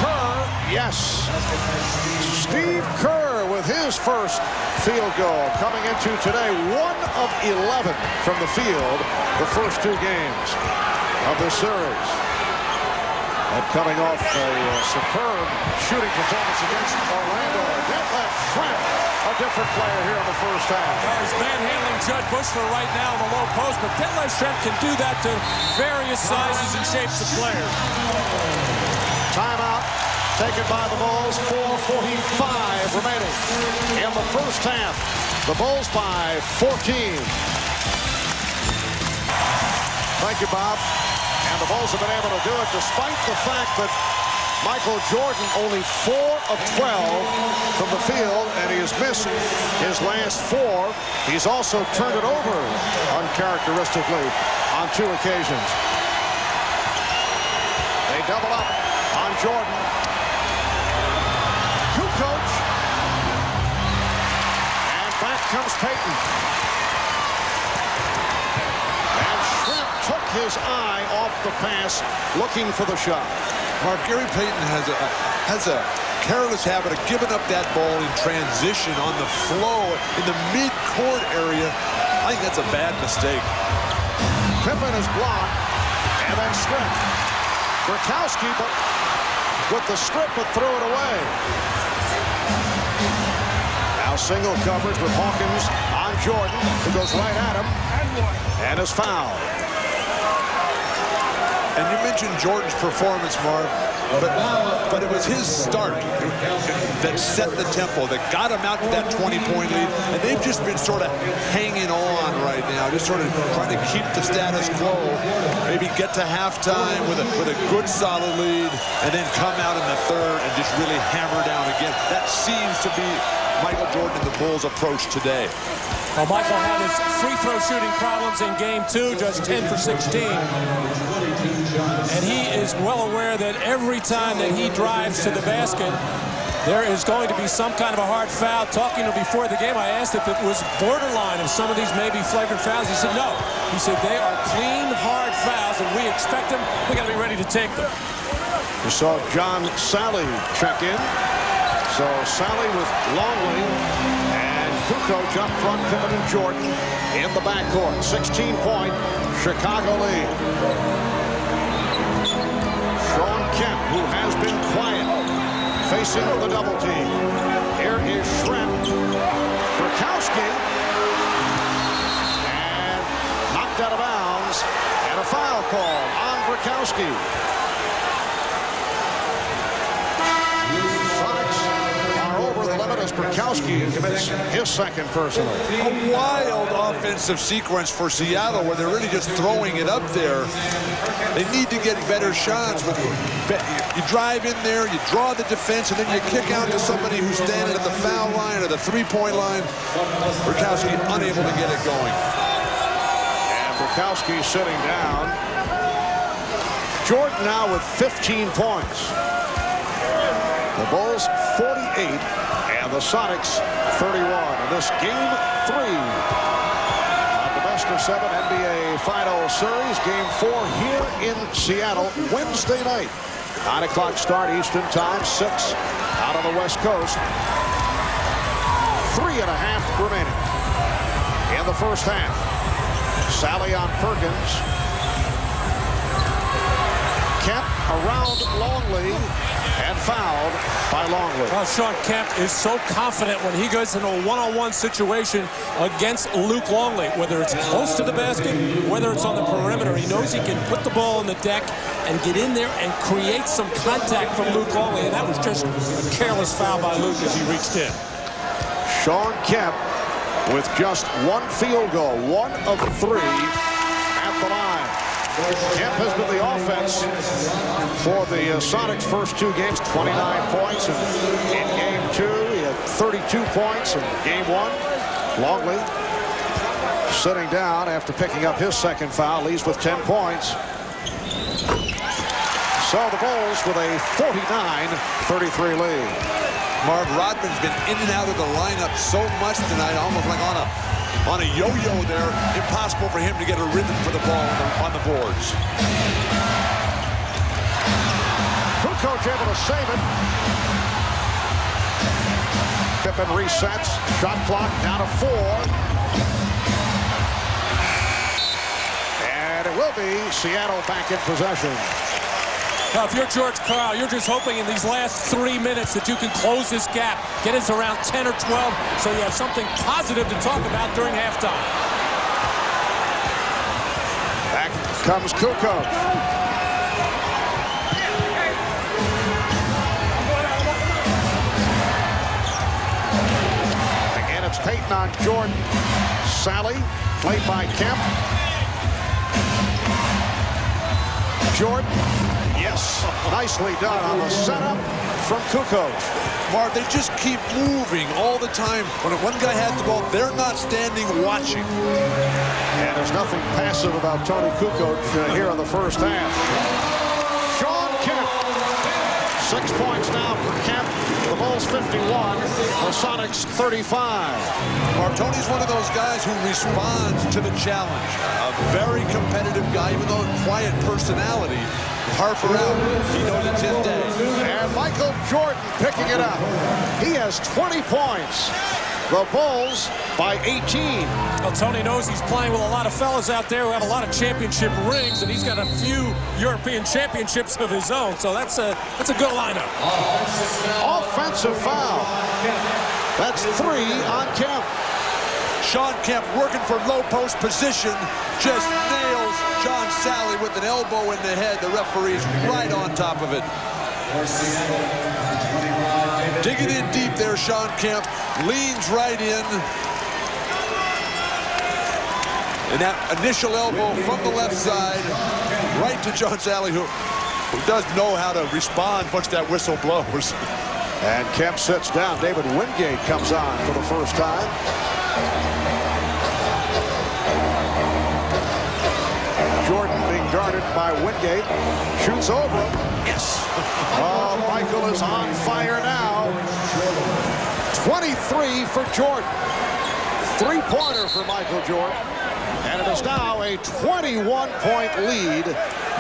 Kerr, yes. Steve Kerr with his first field goal coming into today. 1 of 11 from the field the first 2 games of this series. And coming off a superb shooting performance against Orlando, Detlef Schrempf, a different player here in the first half. He's manhandling Judd Bushler right now in the low post, but Detlef Schrempf can do that to various sizes and shapes of players. Timeout taken by the Bulls. 4:45 remaining in the first half. The Bulls by 14. Thank you, Bob. And the Bulls have been able to do it despite the fact that Michael Jordan only 4 of 12 from the field, and he has missed his last 4. He's also turned it over uncharacteristically on 2 occasions. They double up on Jordan. Kukoc. And back comes Payton. And Schrempf took his eye off the pass, looking for the shot. Mark, Gary Payton has a careless habit of giving up that ball in transition on the flow in the mid-court area. I think that's a bad mistake. Pippen is blocked, and then Schrempf. Gronkowski, but with the strip, but threw it away. Now single coverage with Hawkins on Jordan, who goes right at him, and is fouled. And you mentioned Jordan's performance, Mark, but it was his start that set the tempo, that got him out to that 20-point lead, and they've just been sort of hanging on right now, just sort of trying to keep the status quo, maybe get to halftime with a good solid lead, and then come out in the third and just really hammer down again. That seems to be Michael Jordan and the Bulls' approach today. Well, Michael had his free throw shooting problems in game 2, just 10 for 16. And he is well aware that every time that he drives to the basket, there is going to be some kind of a hard foul. Talking to him before the game, I asked if it was borderline, if some of these may be flagrant fouls. He said no. He said they are clean, hard fouls, and we expect them. We got to be ready to take them. You saw John Sally check in. So Sally with Longley and Kukoc up front, Pippen and Jordan in the backcourt. 16-point Chicago lead. Shawn Kemp, who has been quiet, facing the double team. Here is Schrempf. Gronkowski. And knocked out of bounds. And a foul call on Gronkowski. As Gronkowski commits his second personal. A wild offensive sequence for Seattle where they're really just throwing it up there. They need to get better shots. But you drive in there, you draw the defense, and then you kick out to somebody who's standing at the foul line or the three-point line. Gronkowski unable to get it going. And Gronkowski sitting down. Jordan now with 15 points. The Bulls 48 and the Sonics 31. And this game 3 of the best of 7 NBA Final Series. Game 4 here in Seattle Wednesday night. 9 o'clock start Eastern Time. 6 out on the West Coast. 3.5 remaining in the first half. Sally on Perkins. Kemp around Longley and fouled by Longley. Well, Shawn Kemp is so confident when he goes into a one-on-one situation against Luke Longley, whether it's close to the basket, whether it's on the perimeter. He knows he can put the ball on the deck and get in there and create some contact from Luke Longley, and that was just a careless foul by Luke as he reached in. Shawn Kemp with just 1 field goal, 1 of 3 at the line. Kemp has been the offense for the Sonics' first 2 games, 29 points. And in game 2, he had 32 points in game 1. Longley sitting down after picking up his second foul, leaves with 10 points. So the Bulls with a 49-33 lead. Marv Rodman's been in and out of the lineup so much tonight, almost like on a yo-yo there. Impossible for him to get a rhythm for the ball on the boards. Kukoc able to save it. Pippen resets. Shot clock down to 4. And it will be Seattle back in possession. Now, if you're George Karl, you're just hoping in these last 3 minutes that you can close this gap, get it to around 10 or 12, so you have something positive to talk about during halftime. Back comes Kukoc. Again, it's Payton on Jordan. Sally, played by Kemp. Jordan, yes, nicely done on the setup from Kukoc. Marv, they just keep moving all the time. When one guy has the ball, they're not standing watching. And there's nothing passive about Tony Kukoc here in the first half. Shawn Kemp, 6 points now for Kemp. The Bulls 51, the Sonics 35. Marv, Tony's one of those guys who responds to the challenge. A very competitive guy, even though a quiet personality. Harper out, he knows it's his day. And Michael Jordan picking it up. He has 20 points. The Bulls by 18. Well, Tony knows he's playing with a lot of fellas out there who have a lot of championship rings, and he's got a few European championships of his own, so that's a good lineup. Offensive foul. That's 3 on Kemp. Shawn Kemp working for low post position, just nails John Sally with an elbow in the head. The referee's right on top of it. Digging in deep there, Shawn Kemp leans right in. And that initial elbow from the left side, right to John Sally, who does know how to respond once that whistle blows. And Kemp sits down. David Wingate comes on for the first time. Jordan being guarded by Wingate. Shoots over him. Yes. Oh, Michael is on fire now. 23 for Jordan. 3-pointer for Michael Jordan. And it is now a 21-point lead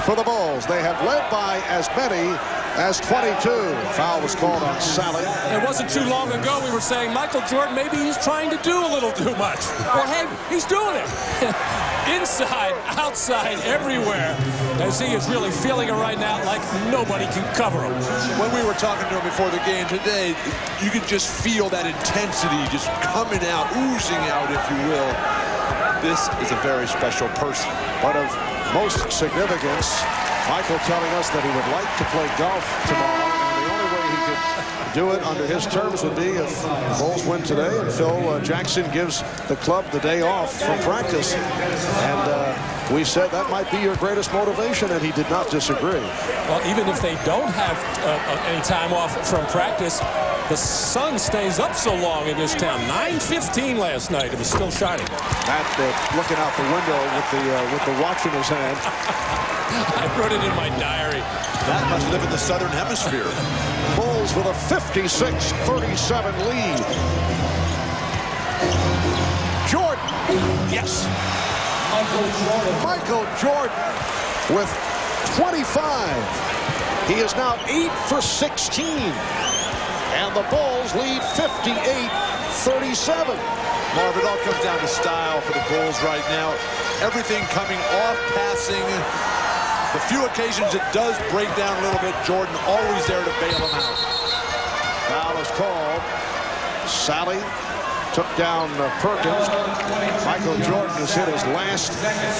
for the Bulls. They have led by as many as 22. Foul was called on Sally. It wasn't too long ago we were saying Michael Jordan, maybe he's trying to do a little too much. Well, hey, he's doing it. Inside, outside, everywhere, as he is really feeling it right now like nobody can cover him. When we were talking to him before the game today, you could just feel that intensity just coming out, oozing out, if you will. This is a very special person. But of most significance, Michael telling us that he would like to play golf tomorrow, and the only way he could do it under his terms would be if the Bulls win today and Phil Jackson gives the club the day off from practice. And we said that might be your greatest motivation, and he did not disagree. Well, even if they don't have any time off from practice, the sun stays up so long in this town. 9:15 last night. It was still shining. Matt looking out the window with the watch in his hand. I wrote it in my diary. That must live in the southern hemisphere. Bulls with a 56-37 lead. Jordan. Yes. Michael Jordan with 25. He is now 8 for 16. And the Bulls lead 58-37. Marv, it all comes down to style for the Bulls right now. Everything coming off passing. The few occasions it does break down a little bit, Jordan always there to bail him out. Foul is called. Sally took down Perkins. Michael Jordan has hit his last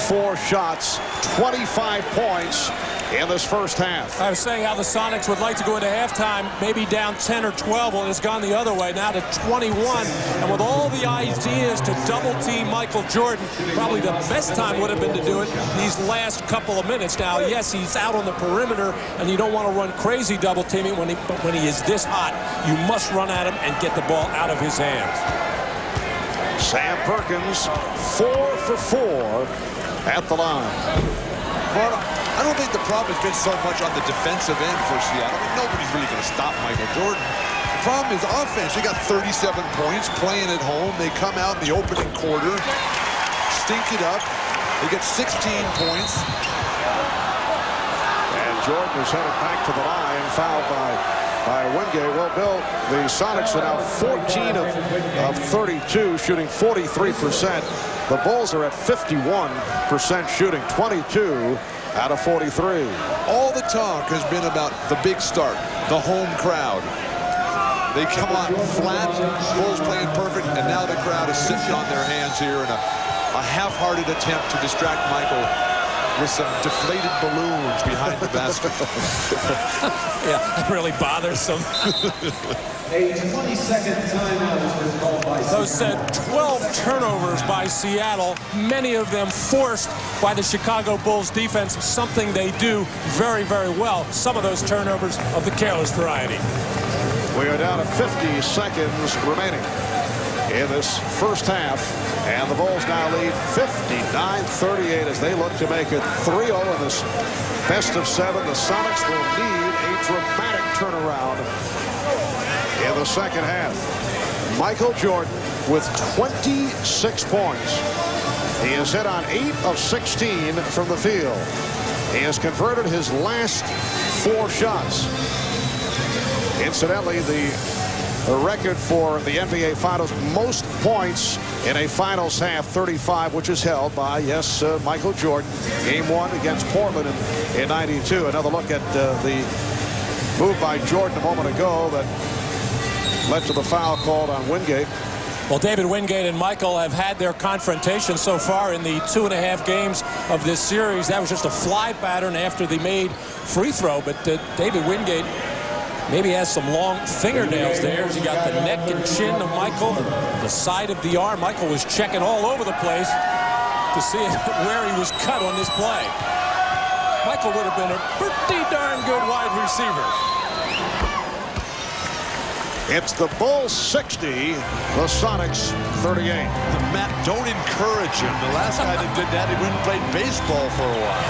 4 shots, 25 points in this first half. I was saying how the Sonics would like to go into halftime, maybe down 10 or 12. Well, it's gone the other way, now to 21. And with all the ideas to double-team Michael Jordan, probably the best time would have been to do it these last couple of minutes. Now, yes, he's out on the perimeter, and you don't want to run crazy double-teaming, but when he is this hot, you must run at him and get the ball out of his hands. Sam Perkins, 4 for 4 at the line. But I don't think the problem has been so much on the defensive end for Seattle. I mean, nobody's really going to stop Michael Jordan. The problem is offense. They got 37 points playing at home. They come out in the opening quarter, stink it up. They get 16 points. And Jordan is headed back to the line, fouled by Wingate. Well, Bill, the Sonics are now 14 of 32, shooting 43%. The Bulls are at 51% shooting, 22 out of 43. All the talk has been about the big start, the home crowd. They come on flat, Bulls playing perfect, and now the crowd is sitting on their hands here in a half-hearted attempt to distract Michael with some deflated balloons behind the basket. Yeah, that really bothersome. A 20-second timeout has been called by Those said 12 turnovers by Seattle, many of them forced by the Chicago Bulls defense, something they do very, very well. Some of those turnovers of the careless variety. We are down to 50 seconds remaining in this first half, and the Bulls now lead 59-38 as they look to make it 3-0 in this best of 7. The Sonics will need a dramatic turnaround in the second half. Michael Jordan with 26 points. He has hit on 8 of 16 from the field. He has converted his last 4 shots. Incidentally, the record for the NBA Finals most points in a finals half, 35, which is held by, yes, Michael Jordan. Game 1 against Portland in 92. Another look at the move by Jordan a moment ago that led to the foul called on Wingate. Well, David Wingate and Michael have had their confrontation so far in the 2.5 games of this series. That was just a fly pattern after the made free throw, but David Wingate maybe has some long fingernails there as he got the neck and chin of Michael, the side of the arm. Michael was checking all over the place to see where he was cut on this play. Michael would have been a pretty darn good wide receiver. It's the Bulls 60, the Sonics 38. Matt, don't encourage him. The last guy that did that, he went and played baseball for a while.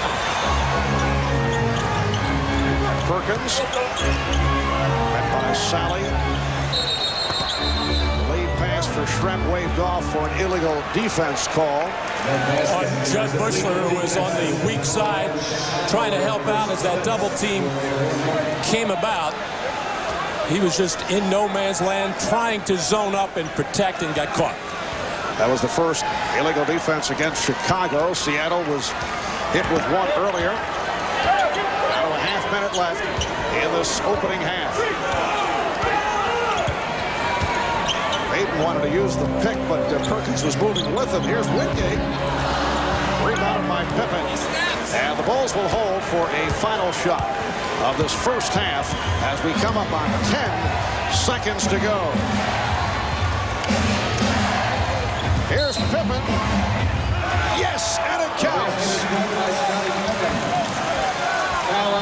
Perkins. By Sally. Late pass for Schrempf waved off for an illegal defense call. On Judd Bushler, who was on the weak side, trying to help out as that double team came about. He was just in no man's land, trying to zone up and protect, and got caught. That was the first illegal defense against Chicago. Seattle was hit with one earlier. Now a half minute left in this opening half. Ayton wanted to use the pick, but Perkins was moving with him. Here's Wingate. Rebounded by Pippen. And the Bulls will hold for a final shot of this first half as we come up on 10 seconds to go. Here's Pippen. Yes, and it counts.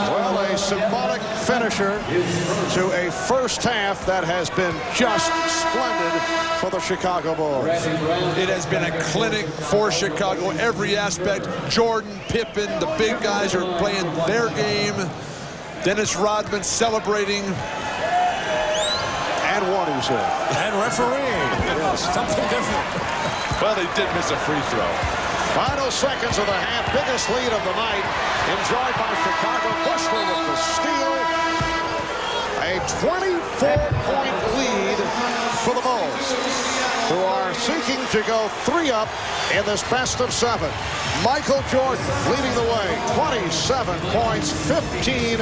Well, a symbolic finisher to a first half that has been just splendid for the Chicago Bulls. It has been a clinic for Chicago. Every aspect. Jordan, Pippen, the big guys are playing their game. Dennis Rodman celebrating. And one, he said. And refereeing. Yes. Something different. Well, they did miss a free throw. Final seconds of the half, biggest lead of the night, enjoyed by Chicago. Bushler with the steal. A 24-point lead for the Bulls, who are seeking to go 3-up in this best of 7. Michael Jordan leading the way, 27 points, 15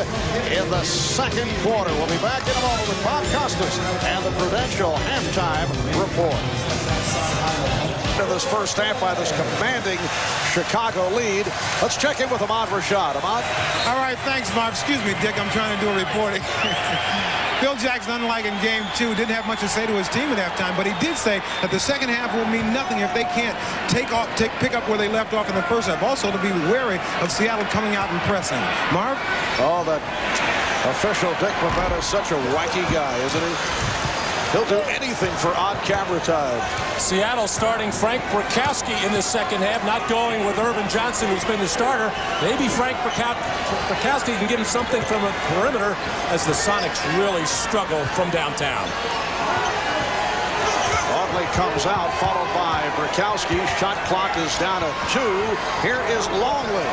in the second quarter. We'll be back in a moment with Bob Costas and the Prudential halftime report. In this first half by this commanding Chicago lead. Let's check in with Ahmad Rashad. Ahmad? All right, thanks, Mark. Excuse me, Dick. I'm trying to do a reporting. Phil Jackson, unlike in Game 2, didn't have much to say to his team at halftime, but he did say that the second half will mean nothing if they can't pick up where they left off in the first half. Also, to be wary of Seattle coming out and pressing. Marv? Oh, that official Dick Bavetta is such a wacky guy, isn't he? He'll do anything for on-camera time. Seattle starting Frank Brickowski in the second half, not going with Irvin Johnson, who's been the starter. Maybe Frank Brickowski can give him something from a perimeter as the Sonics really struggle from downtown. Longley comes out, followed by Brickowski. Shot clock is down to 2. Here is Longley.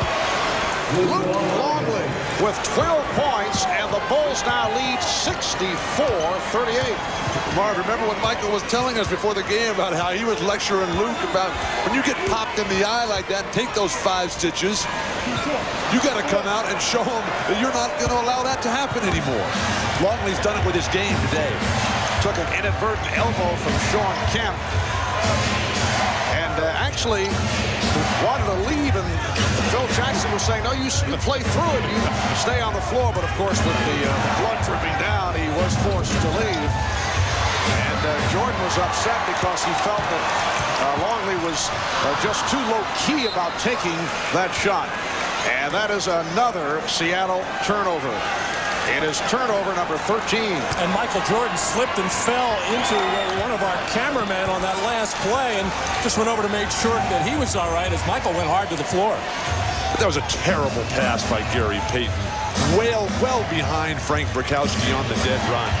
Luke Longley with 12 points, and the Bulls now lead 64-38. Marv, remember when Michael was telling us before the game about how he was lecturing Luke about when you get popped in the eye like that, take those 5 stitches, you got to come out and show him that you're not going to allow that to happen anymore. Longley's done it with his game today. Took an inadvertent elbow from Shawn Kemp, and actually wanted to leave, and Phil Jackson was saying, no, you play through it, you stay on the floor. But of course, with the blood dripping down, he was forced to leave. And Jordan was upset because he felt that Longley was just too low-key about taking that shot. And that is another Seattle turnover. It is turnover number 13. And Michael Jordan slipped and fell into one of our cameramen on that last play and just went over to make sure that he was all right as Michael went hard to the floor. But that was a terrible pass by Gary Payton. Well behind Frank Brickowski on the dead run.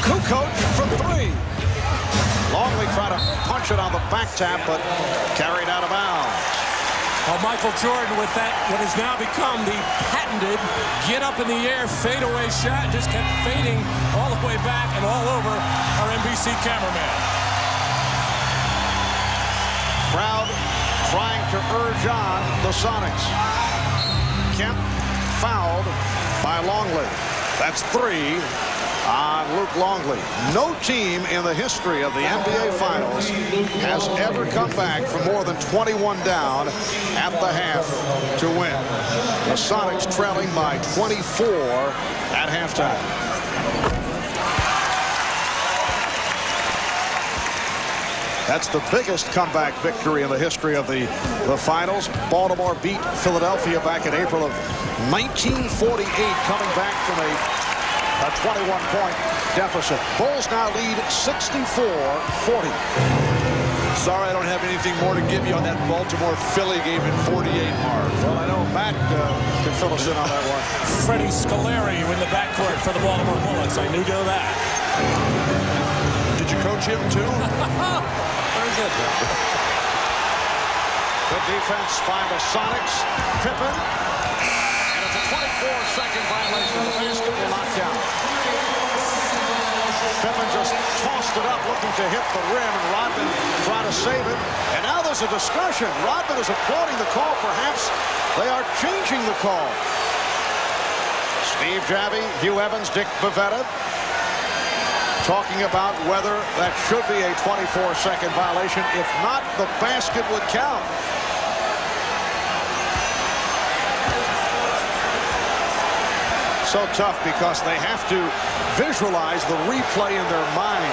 Kukoc from 3. Longley tried to punch it on the back tap, but carried out of bounds. Michael Jordan with that, what has now become the patented get up in the air fadeaway shot, just kept fading all the way back and all over our NBC cameraman. Crowd trying to urge on the Sonics. Kemp fouled by Longley. That's 3 on Luke Longley. No team in the history of the NBA Finals has ever come back from more than 21 down at the half to win. The Sonics trailing by 24 at halftime. That's the biggest comeback victory in the history of the finals. Baltimore beat Philadelphia back in April of 1948, coming back from a 21-point deficit. Bulls now lead 64-40. Sorry, I don't have anything more to give you on that Baltimore-Philly game in 48, Marv. Well, I know Matt can fill us in on that one. Freddie Scolari in the backcourt for the Baltimore Bullets. I knew that. Did you coach him, too? Very good. Good defense by the Sonics. Pippen. And it's a 24-second violation. The basket will not count. Pippen just tossed it up, looking to hit the rim, and Rodman trying to save it. And now there's a discussion. Rodman is applauding the call. Perhaps they are changing the call. Steve Javie, Hugh Evans, Dick Bavetta talking about whether that should be a 24-second violation. If not, the basket would count. So tough because they have to visualize the replay in their mind.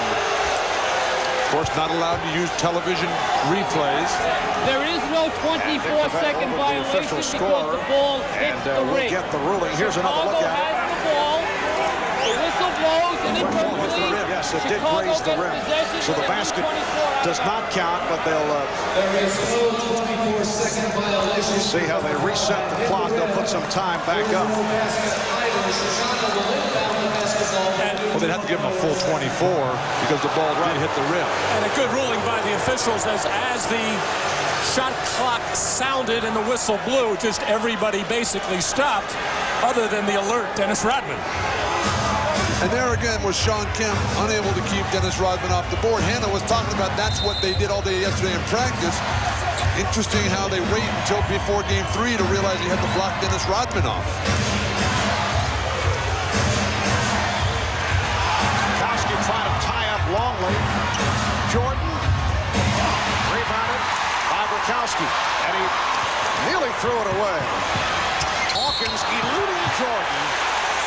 Of course, not allowed to use television replays. There is no 24-second violation because the ball hits the ring. We'll get the ruling. Here's another look at it. Has the ball. The whistle blows and inadvertently. Yes, it did graze the rim. So the basket does not count, but they'll There is no 24-second violation. see how they reset the clock. They'll put some time back up. Well, they'd have to give him a full 24 because the ball did hit the rim. And a good ruling by the officials as the shot clock sounded and the whistle blew, just everybody basically stopped other than the alert Dennis Rodman. And there again was Shawn Kemp unable to keep Dennis Rodman off the board. Hannah was talking about that's what they did all day yesterday in practice. Interesting how they wait until before game 3 to realize he had to block Dennis Rodman off. Kowski trying to tie up Longley. Jordan rebounded by Brickowski, and he nearly threw it away. Hawkins eluding Jordan,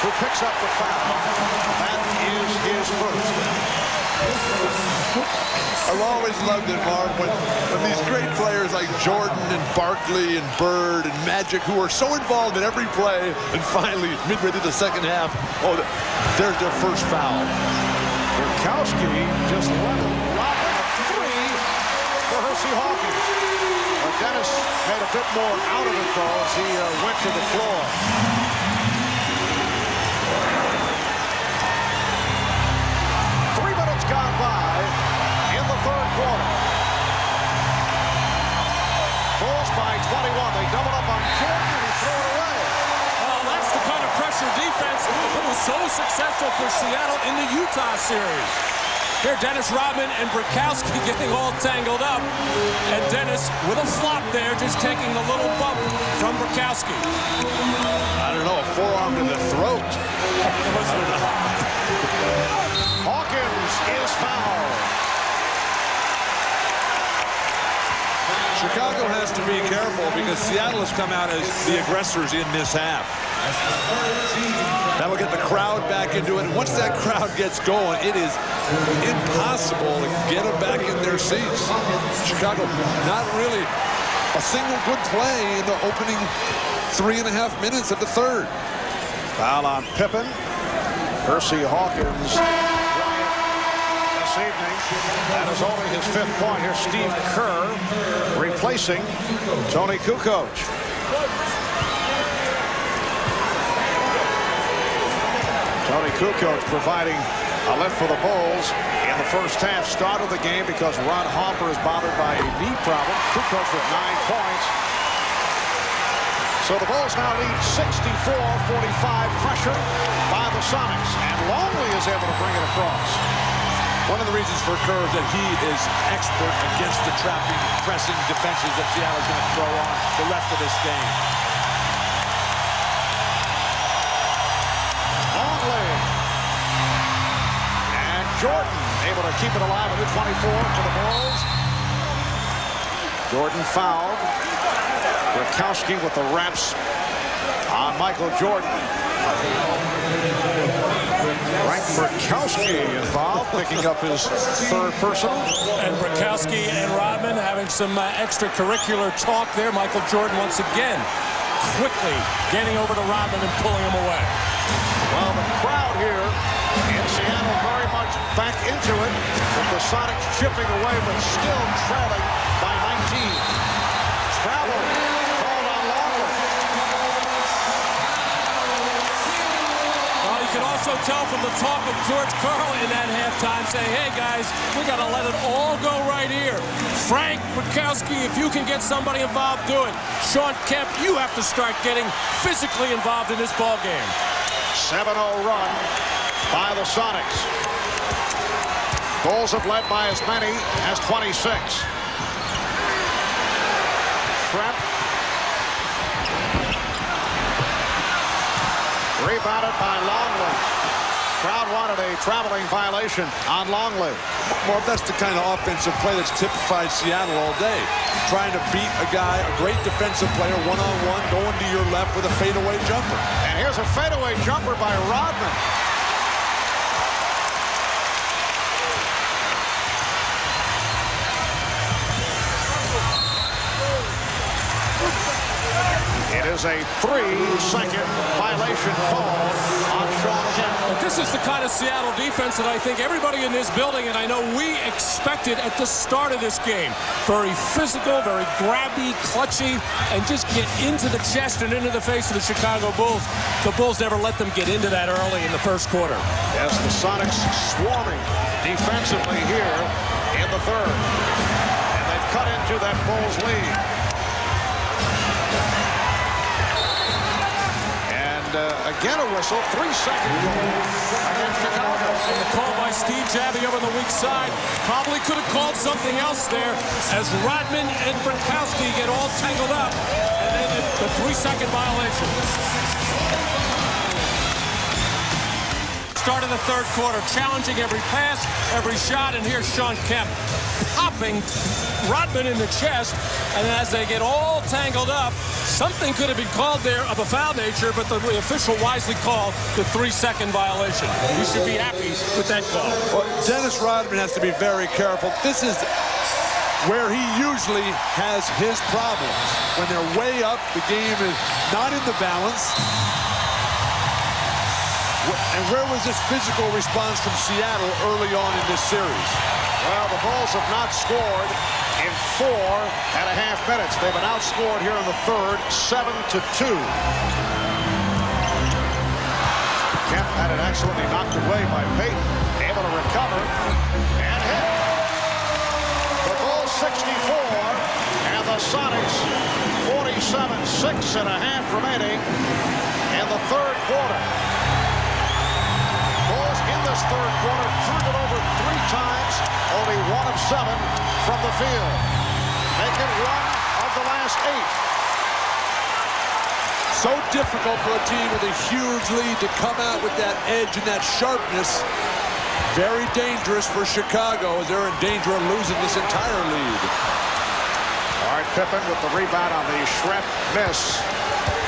who picks up the foul. That is his first. I've always loved it, Marv, when these great players like Jordan and Barkley and Bird and Magic, who are so involved in every play, and finally, midway through the second half, oh, there's their first foul. Brickowski just leveled Rodman a 3 for Hersey Hawkins. But Dennis made a bit more out of it, though, as he went to the floor. 3 minutes gone by in the third quarter. Bulls by 21. Utah series. Here, Dennis Rodman and Bukowski getting all tangled up. And Dennis, with a flop there, just taking a little bump from Bukowski. I don't know, a forearm to the throat. Hawkins is fouled. Chicago has to be careful because Seattle has come out as the aggressors in this half. That will get the crowd back into it. And once that crowd gets going, it is impossible to get them back in their seats. Chicago, not really a single good play in the opening 3.5 minutes of the third. Foul on Pippen. Percy Hawkins this evening. That is only his 5th point. Here's Steve Kerr replacing Tony Kukoc. Tony Kukoc providing a lift for the Bulls in the first half. Start of the game because Ron Harper is bothered by a knee problem. Kukoc with 9 points. So the Bulls now lead 64-45. Pressure by the Sonics. And Longley is able to bring it across. One of the reasons for Kerr is that he is expert against the trapping, pressing defenses that Seattle's going to throw on the rest of this game. Longley. And Jordan able to keep it alive with the 24 for the Bulls. Jordan fouled. Bukowski with the reps on Michael Jordan. Frank Bukowski involved, picking up his 3rd personal. And Bukowski and Rodman having some extracurricular talk there. Michael Jordan once again quickly getting over to Rodman and pulling him away. Well, the crowd here in Seattle very much back into it, with the Sonics chipping away but still trailing by 19. Travel called on Longley. Well, you can also tell from the talk of George Karl in that halftime saying, hey guys, we got to let it all go right here. Frank Bukowski, if you can get somebody involved, do it. Sean Kemp, you have to start getting physically involved in this ball game. 7-0 run by the Sonics. Bulls have led by as many as 26. Trap. Rebounded by Longley. Crowd wanted a traveling violation on Longley. Well, that's the kind of offensive play that's typified Seattle all day. Trying to beat a guy, a great defensive player, one-on-one, going to your left with a fadeaway jumper. And here's a fadeaway jumper by Rodman. It is a 3-second violation call on Sean Kemp. But this is the kind of Seattle defense that I think everybody in this building, and I know we expected at the start of this game. Very physical, very grabby, clutchy, and just get into the chest and into the face of the Chicago Bulls. The Bulls never let them get into that early in the first quarter. Yes, the Sonics swarming defensively here in the third. And they've cut into that Bulls lead. Again a whistle, 3-second goal against Chicago. And the call by Steve Javie over the weak side probably could have called something else there as Rodman and Bukowski get all tangled up. And then the 3-second violation. Start of the third quarter, challenging every pass, every shot, and here's Sean Kemp popping Rodman in the chest. And as they get all tangled up, something could have been called there of a foul nature, but the official wisely called the 3-second violation. You should be happy with that call. Well, Dennis Rodman has to be very careful. This is where he usually has his problems. When they're way up, the game is not in the balance. And where was this physical response from Seattle early on in this series? Well, the Bulls have not scored in 4.5 minutes. They've been outscored here in the third, 7-2. Kemp had it excellently knocked away by Payton. Able to recover and hit. The Bulls 64 and the Sonics 47. 6.5 remaining in the third quarter. Bulls in this this third quarter. Turned it over 3 times. Only 1 of 7 from the field. Making 1 of the last 8. So difficult for a team with a huge lead to come out with that edge and that sharpness. Very dangerous for Chicago as they're in danger of losing this entire lead. All right, Pippen with the rebound on the Schrempf miss.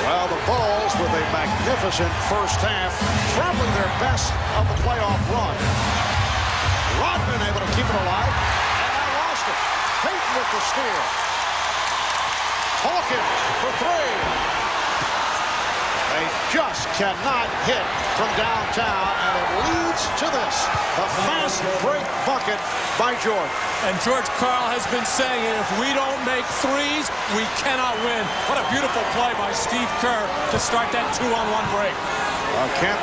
Well, the Bulls with a magnificent first half, probably their best of the playoff run. Rodman able to keep it alive, and now lost it. Payton with the steal. Hawkins for 3. They just cannot hit from downtown, and it leads to this. A fast break bucket by Jordan. And George Karl has been saying if we don't make threes, we cannot win. What a beautiful play by Steve Kerr to start that 2-on-1 break. Kemp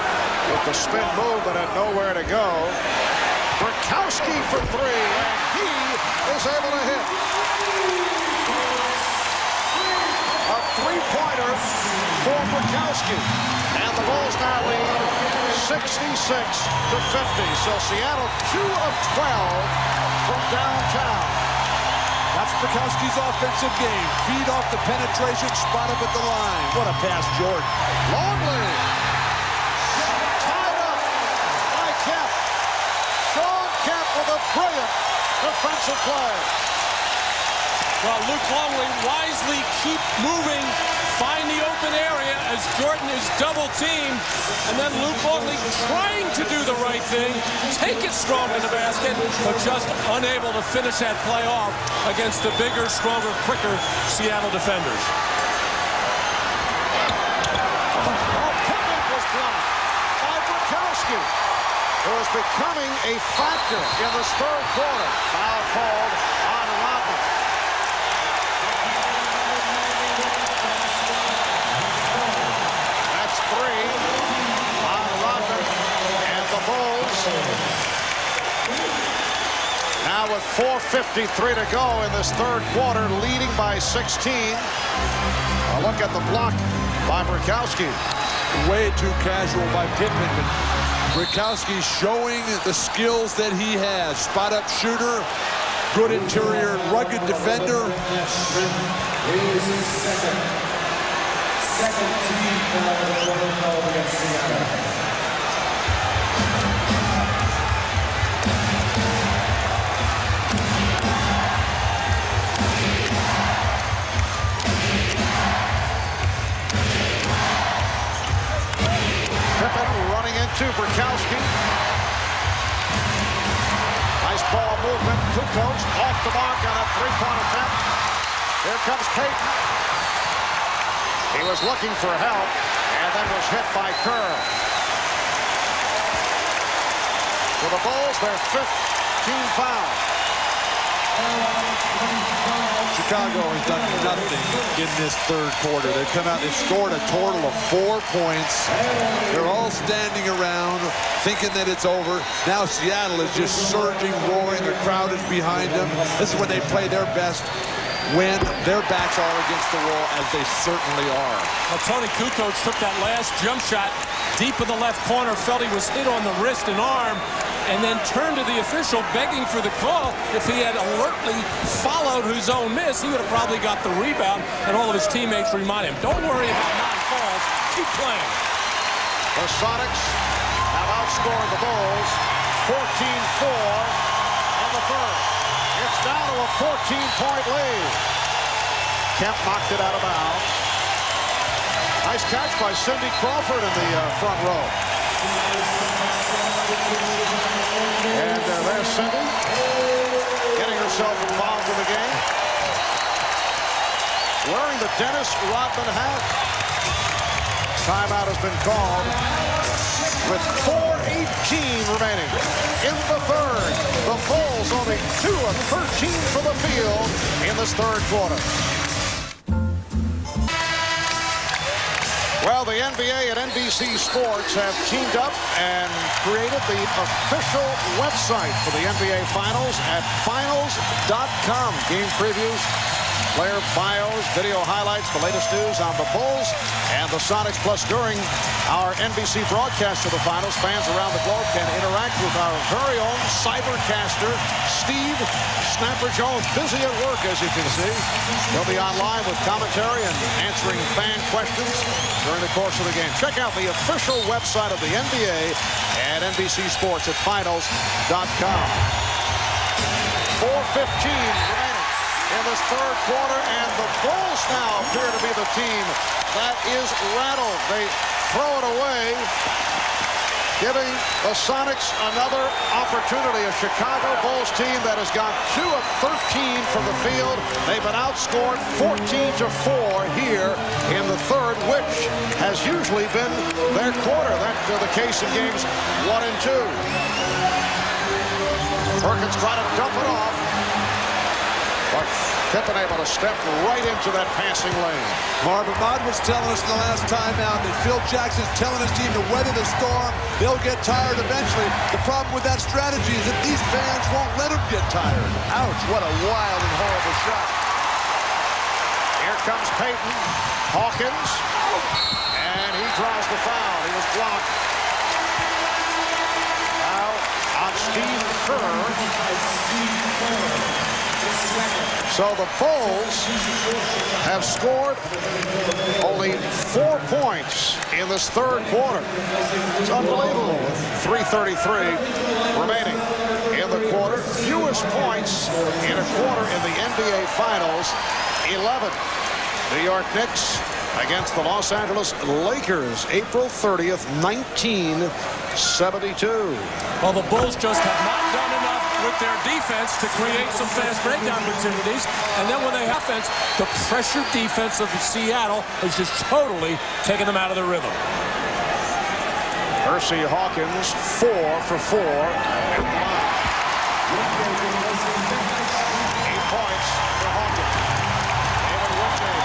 with the spin move, but had nowhere to go. Burkowski for 3, and he is able to hit. A 3-pointer for Burkowski. And the Bulls now lead 66-50. So Seattle 2 of 12 from downtown. That's Burkowski's offensive game. Feed off the penetration, spot up at the line. What a pass, Jordan. Longley. Tied up by Kemp. Shawn Kemp with a brilliant defensive play. Well, Luke Longley wisely keep moving, find the open area as Jordan is double-teamed, and then Luke Longley trying to do the right thing, take it strong in the basket, but just unable to finish that play off against the bigger, stronger, quicker Seattle defenders. Pippen was blocked by Burkowski, who is becoming a factor in this third quarter. Foul called on Rodman. That's 3 on Rodman, and the Bulls now with 4:53 to go in this third quarter, leading by 16. A look at the block by Burkowski. Way too casual by Pippen, but Burkowski showing the skills that he has. Spot-up shooter, good interior, rugged defender. Second team foul against Seattle. Pippen running into Burkowski. Nice ball movement. Kukoc off the mark on a 3-point attempt. Here comes Payton. He was looking for help and then was hit by Kerr. For the Bulls, their 5th team foul. Chicago has done nothing in this third quarter. They've come out and scored a total of 4 points. They're all standing around thinking that it's over. Now Seattle is just surging, roaring. The crowd is behind them. This is when they play their best, when their backs are against the wall, as they certainly are. Well, Tony Kukoc took that last jump shot deep in the left corner, felt he was hit on the wrist and arm, and then turned to the official begging for the call. If he had alertly followed his own miss, he would have probably got the rebound, and all of his teammates remind him, don't worry about non-calls, keep playing. The Sonics have outscored the Bulls 14-4 in the third. It's down to a 14-point lead. Kemp knocked it out of bounds. Nice catch by Cindy Crawford in the front row. And there's Cindy getting herself involved in the game. Wearing the Dennis Rodman hat. Timeout has been called with 4:18 remaining in the third. The Bulls only 2 of 13 from the field in this third quarter. Well, the NBA and NBC Sports have teamed up and created the official website for the NBA Finals at finals.com. Game previews, Player bios, video highlights, the latest news on the Bulls and the Sonics. Plus, during our NBC broadcast of the finals, fans around the globe can interact with our very own cybercaster, Steve Snapper Jones. Busy at work, as you can see. He'll be online with commentary and answering fan questions during the course of the game. Check out the official website of the NBA at NBC Sports at finals.com. 4:15 remaining in this third quarter, and the Bulls now appear to be the team that is rattled. They throw it away, giving the Sonics another opportunity. A Chicago Bulls team that has gone 2 of 13 from the field. They've been outscored 14-4 here in the third, which has usually been their quarter. That's the case in games 1 and 2. Perkins trying to dump it off, but Pippen able to step right into that passing lane. Marvin Ahmad was telling us in the last timeout that Phil Jackson's telling his team to weather the storm. They'll get tired eventually. The problem with that strategy is that these fans won't let them get tired. Ouch, what a wild and horrible shot. Here comes Payton. Hawkins. And he draws the foul. He was blocked. Foul on Steve Kerr. So the Bulls have scored only 4 points in this third quarter. It's unbelievable. 3:33 remaining in the quarter. Fewest points in a quarter in the NBA Finals, 11. New York Knicks against the Los Angeles Lakers, April 30th, 1972. Well, the Bulls just have not done enough with their defense to create some fast break opportunities. And then when they have offense, the pressure defense of Seattle is just totally taking them out of the rhythm. Hersey Hawkins, 4 for 4. 8 points for Hawkins. David Whitney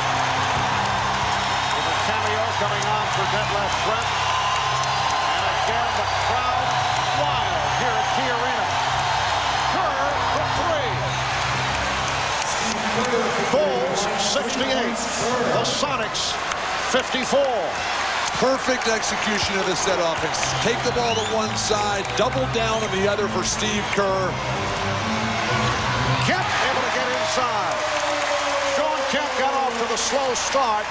with a cameo coming on for Detlef Schrempf. And again, the crowd wild here at Key Arena. Kerr for 3. Bulls 68. The Sonics 54. Perfect execution of the set offense. Take the ball to one side, double down on the other for Steve Kerr. Kemp able to get inside. Shawn Kemp got off to the slow start.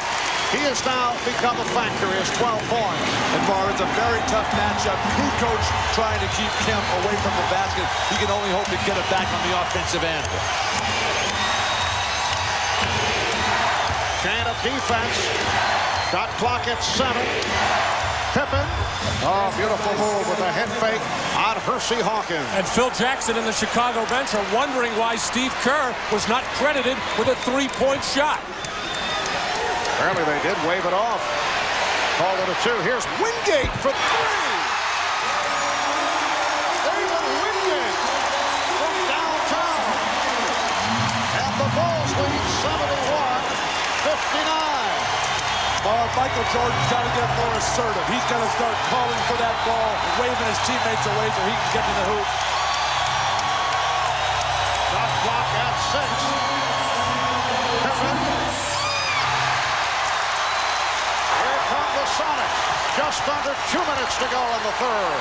He has now become a factor. He has 12 points. And Bar, it's a very tough matchup. Kukoc trying to keep Kemp away from the basket. He can only hope to get it back on the offensive end. Chain of defense. Shot clock at 7. Pippen. Oh, beautiful move with a head fake on Hersey Hawkins. And Phil Jackson and the Chicago bench are wondering why Steve Kerr was not credited with a 3-point shot. Apparently they did wave it off. Called it a 2. Here's Wingate for 3. David Wingate from downtown. And the Bulls lead 71-59. Michael Jordan's got to get more assertive. He's got to start calling for that ball, waving his teammates away so he can get to the hoop. Shot clock at 6. Pippen. Here come the Sonics. Just under 2 minutes to go in the third.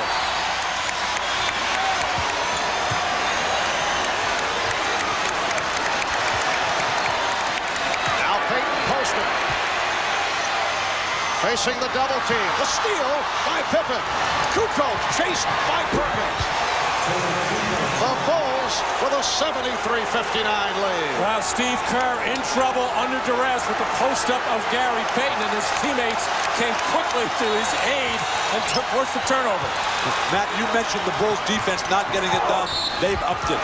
Now Payton posted. Facing the double team. The steal by Pippen. Kukoc chased by Perkins. The Bulls with a 73-59 lead. Wow, Steve Kerr in trouble under duress with the post-up of Gary Payton, and his teammates came quickly to his aid and forced the turnover. Matt, you mentioned the Bulls defense not getting it done. They've upped it.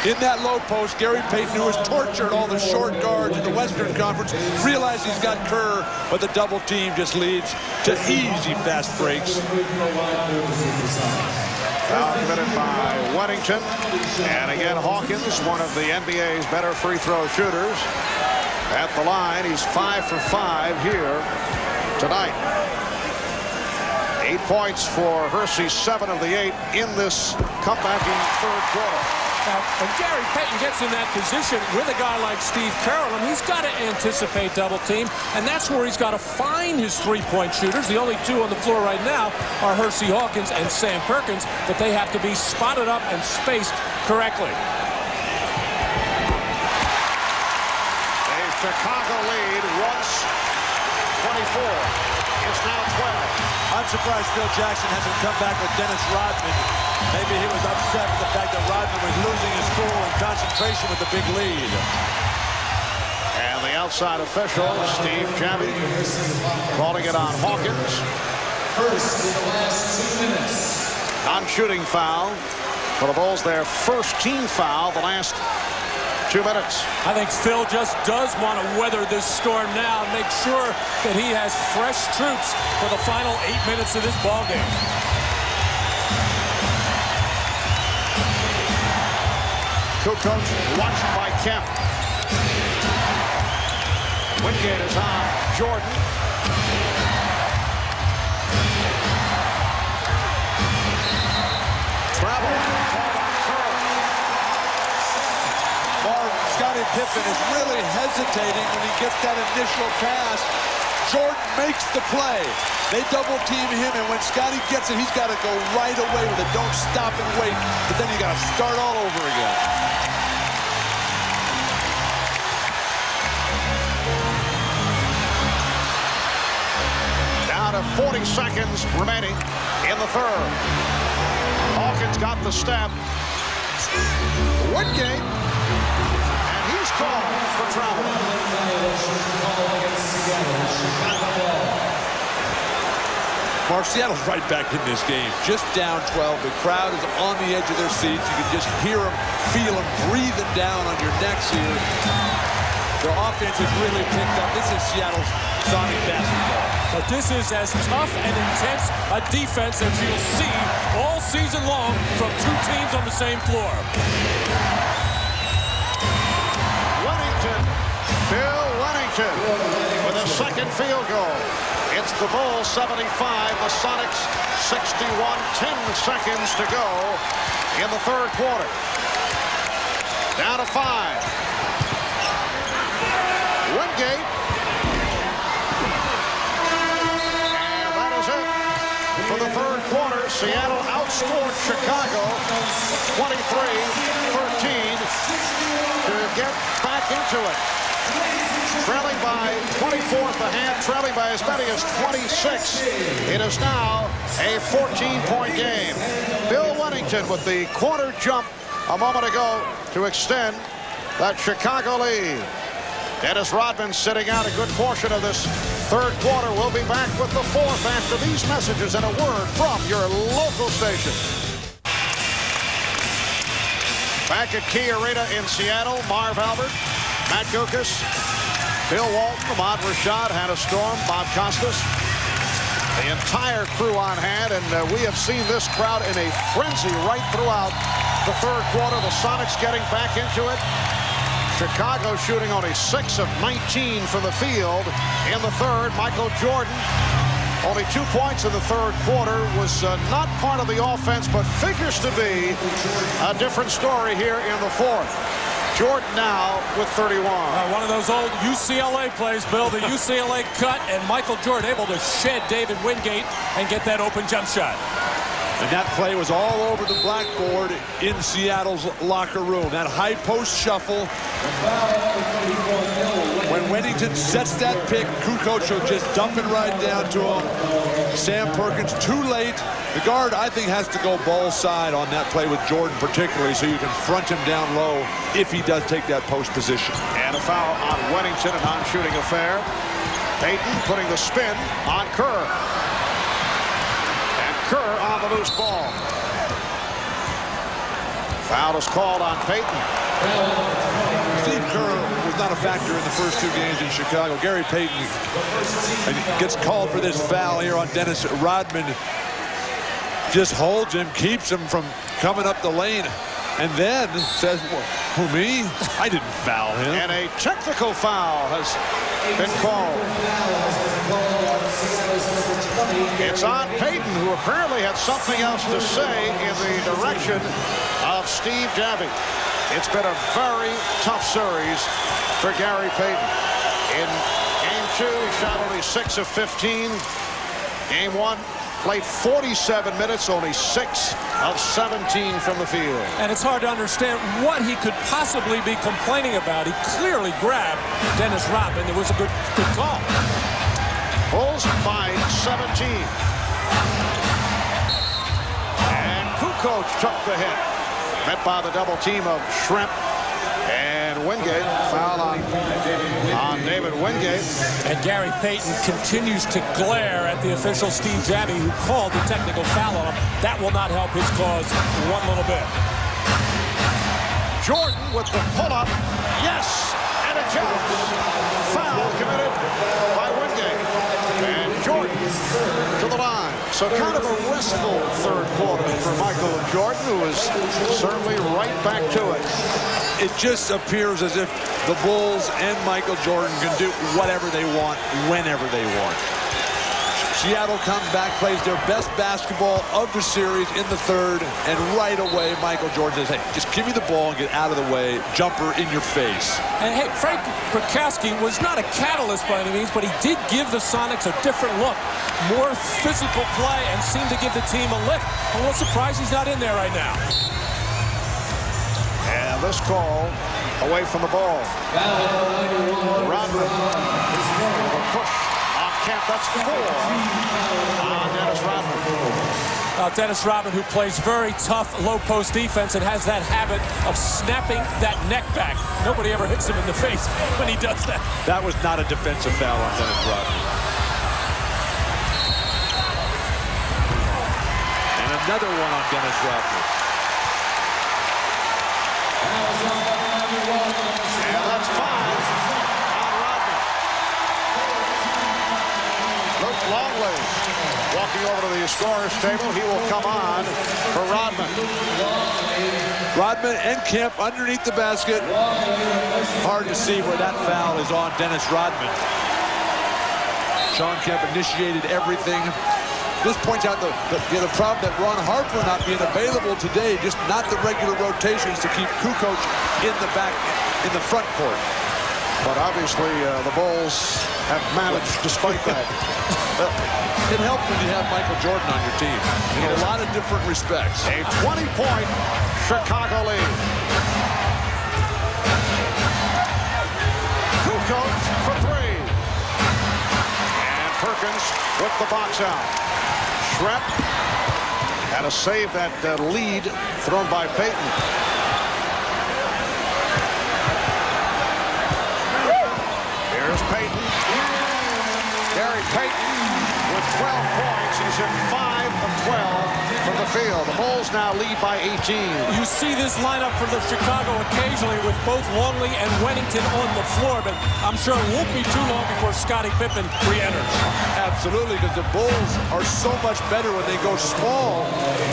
In that low post, Gary Payton, who has tortured all the short guards in the Western Conference, realized he's got Kerr, but the double team just leads to easy fast breaks. Foul committed by Weddington. And again, Hawkins, one of the NBA's better free throw shooters. At the line, he's 5 for 5 here tonight. 8 points for Hersey, 7 of the 8 in this comebacking third quarter. Now, when Gary Payton gets in that position with a guy like Steve Carroll, he's got to anticipate double team, and that's where he's got to find his three-point shooters. The only two on the floor right now are Hersey Hawkins and Sam Perkins, but they have to be spotted up and spaced correctly. A Chicago lead once 24. It's now 12. I'm surprised Phil Jackson hasn't come back with Dennis Rodman. Maybe he was upset with the fact that Rodman was losing his cool and concentration with the big lead. And the outside official, Steve Javie, calling it on Hawkins. First in the last 2 minutes. Non-shooting foul for the Bulls, their first team foul the last 2 minutes. I think Phil just does want to weather this storm now and make sure that he has fresh troops for the final 8 minutes of this ballgame. Kukoc watched by Kemp. Wingate is on Jordan. Travel. Scottie Pippen is really hesitating when he gets that initial pass. Jordan makes the play. They double team him, and when Scottie gets it, he's got to go right away with it. Don't stop and wait, but then you got to start all over again. Down to 40 seconds remaining in the third. Hawkins got the step. Wingate. Called for travel. Mark, Seattle's right back in this game. Just down 12. The crowd is on the edge of their seats. You can just hear them, feel them breathing down on your necks here. Their offense has really picked up. This is Seattle's Sonic basketball. But this is as tough and intense a defense as you'll see all season long from two teams on the same floor. Bill Wennington with a second field goal. It's the Bulls 75, the Sonics 61, 10 seconds to go in the third quarter. Down to 5. Wingate. And that is it for the third quarter. Seattle outscored Chicago 23-13 to get back into it. Trailing by 24 at the half, trailing by as many as 26. It is now a 14-point game. Bill Wennington with the corner jump a moment ago to extend that Chicago lead. Dennis Rodman sitting out a good portion of this third quarter. We'll be back with the fourth after these messages and a word from your local station. Back at Key Arena in Seattle, Marv Albert, Matt Guokas, Bill Walton, Ahmad Rashad, Hannah Storm, Bob Costas. The entire crew on hand, and we have seen this crowd in a frenzy right throughout the third quarter. The Sonics getting back into it. Chicago shooting only 6 of 19 from the field in the third. Michael Jordan, only 2 points in the third quarter, was not part of the offense, but figures to be a different story here in the fourth. Jordan now with 31. One of those old UCLA plays, Bill, the UCLA cut, and Michael Jordan able to shed David Wingate and get that open jump shot. And that play was all over the blackboard in Seattle's locker room. That high post shuffle. When Wennington sets that pick, Kukoc will just dump it right down to him. Sam Perkins too late. The guard, I think, has to go ball side on that play with Jordan particularly, so you can front him down low if he does take that post position. And a foul on Wennington, a non-shooting affair. Payton putting the spin on Kerr. And Kerr on the loose ball. Foul is called on Payton. Steve Kerr was not a factor in the first 2 games in Chicago. Gary Payton gets called for this foul here on Dennis Rodman. Just holds him, keeps him from coming up the lane, and then says, who, me? I didn't foul him. And a technical foul has been called. It's on Payton, who apparently had something else to say in the direction of Steve Javie. It's been a very tough series for Gary Payton. In Game 2, he shot only 6 of 15. Game 1, played 47 minutes, only 6 of 17 from the field. And it's hard to understand what he could possibly be complaining about. He clearly grabbed Dennis Rodman. It was a good call. Bulls by 17. And Kukoc took the hit. Met by the double team of Shrimp and Wingate. Foul on David Wingate. And Gary Payton continues to glare at the official Steve Javie, who called the technical foul on him. That will not help his cause one little bit. Jordan with the pull-up. Yes! And it counts. Foul committed by Wingate. And Jordan to the line. So kind of a restful third quarter for Michael Jordan, who is certainly right back to it. It just appears as if the Bulls and Michael Jordan can do whatever they want, whenever they want. Seattle comes back, plays their best basketball of the series in the third, and right away Michael Jordan says, hey, just give me the ball and get out of the way. Jumper in your face. And hey, Frank Brickowski was not a catalyst by any means, but he did give the Sonics a different look. More physical play and seemed to give the team a lift. I'm a little surprised he's not in there right now. And this call away from the ball. Rodman. The push on Kemp. That's 4 on Dennis Rodman. Dennis Rodman, who plays very tough low post defense and has that habit of snapping that neck back. Nobody ever hits him in the face when he does that. That was not a defensive foul on Dennis Rodman. And another one on Dennis Rodman. And that's 5 on Rodman. Luke Longley walking over to the scorer's table. He will come on for Rodman. Rodman and Kemp underneath the basket. Hard to see where that foul is on Dennis Rodman. Shawn Kemp initiated everything. This points out the problem that Ron Harper not being available today, just not the regular rotations to keep Kukoc in the back, in the front court. But obviously the Bulls have managed despite that. It helps when you have Michael Jordan on your team in a lot of different respects. A 20-point Chicago lead. Kukoc for 3. And Perkins with the box out. Shrimp had to save that lead thrown by Payton. Here's Payton. Gary Payton with 12 points. He's in 5 of 12 from the field. The Bulls now lead by 18. You see this lineup for the Chicago occasionally with both Longley and Wennington on the floor, but I'm sure it won't be too long before Scottie Pippen re-enters. Absolutely, because the Bulls are so much better when they go small.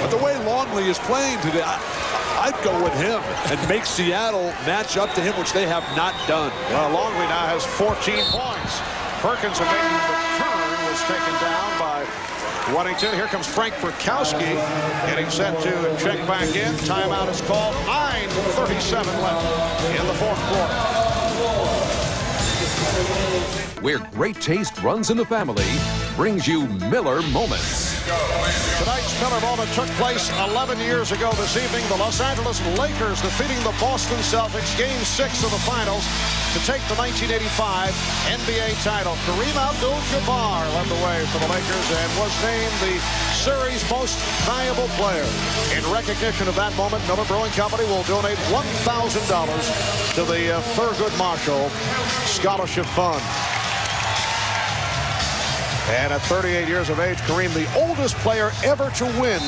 But the way Longley is playing today, I'd go with him and make Seattle match up to him, which they have not done. Well, Longley now has 14 points. Perkins making the turn was taken down by Wennington. Here comes Frank Brickowski getting set to check back in. Timeout is called. 9:37 left in the fourth quarter. Where great taste runs in the family, brings you Miller Moments. Tonight's Miller Moment took place 11 years ago this evening. The Los Angeles Lakers defeating the Boston Celtics, Game 6 of the finals, to take the 1985 NBA title. Kareem Abdul-Jabbar led the way for the Lakers and was named the series most valuable player. In recognition of that moment, Miller Brewing Company will donate $1,000 to the Thurgood Marshall Scholarship Fund. And at 38 years of age, Kareem, the oldest player ever to win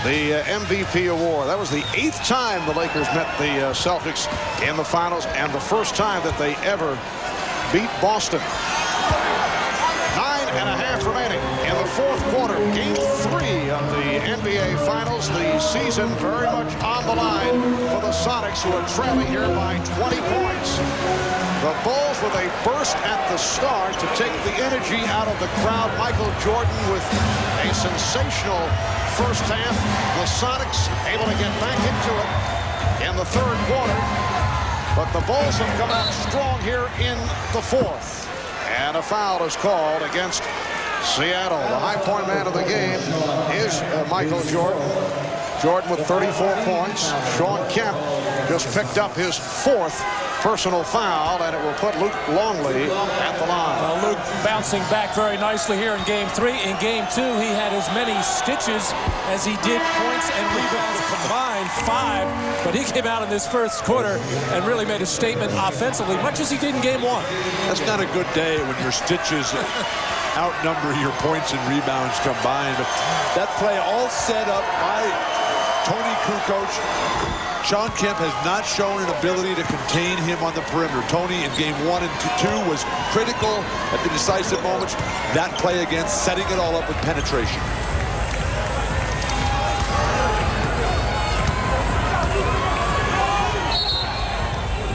the MVP award. That was the 8th time the Lakers met the Celtics in the finals, and the first time that they ever beat Boston. 9.5 remaining in the fourth quarter. Game 3 of the NBA Finals. The season very much on the line for the Sonics, who are trailing here by 20 points. The Bulls with a burst at the start to take the energy out of the crowd. Michael Jordan with a sensational first half. The Sonics able to get back into it in the third quarter. But the Bulls have come out strong here in the fourth. And a foul is called against Seattle. The high point man of the game is Michael Jordan. Jordan with 34 points. Shawn Kemp just picked up his fourth personal foul, and it will put Luke Longley at the line. Well, Luke bouncing back very nicely here in Game 3. In Game 2, he had as many stitches as he did points and rebounds combined, 5. But he came out in this first quarter and really made a statement offensively, much as he did in Game 1. That's not a good day when your stitches outnumber your points and rebounds combined. But that play all set up by Tony Kukoc. Shawn Kemp has not shown an ability to contain him on the perimeter. Tony in Game 1 and 2 was critical at the decisive moments. That play again, setting it all up with penetration.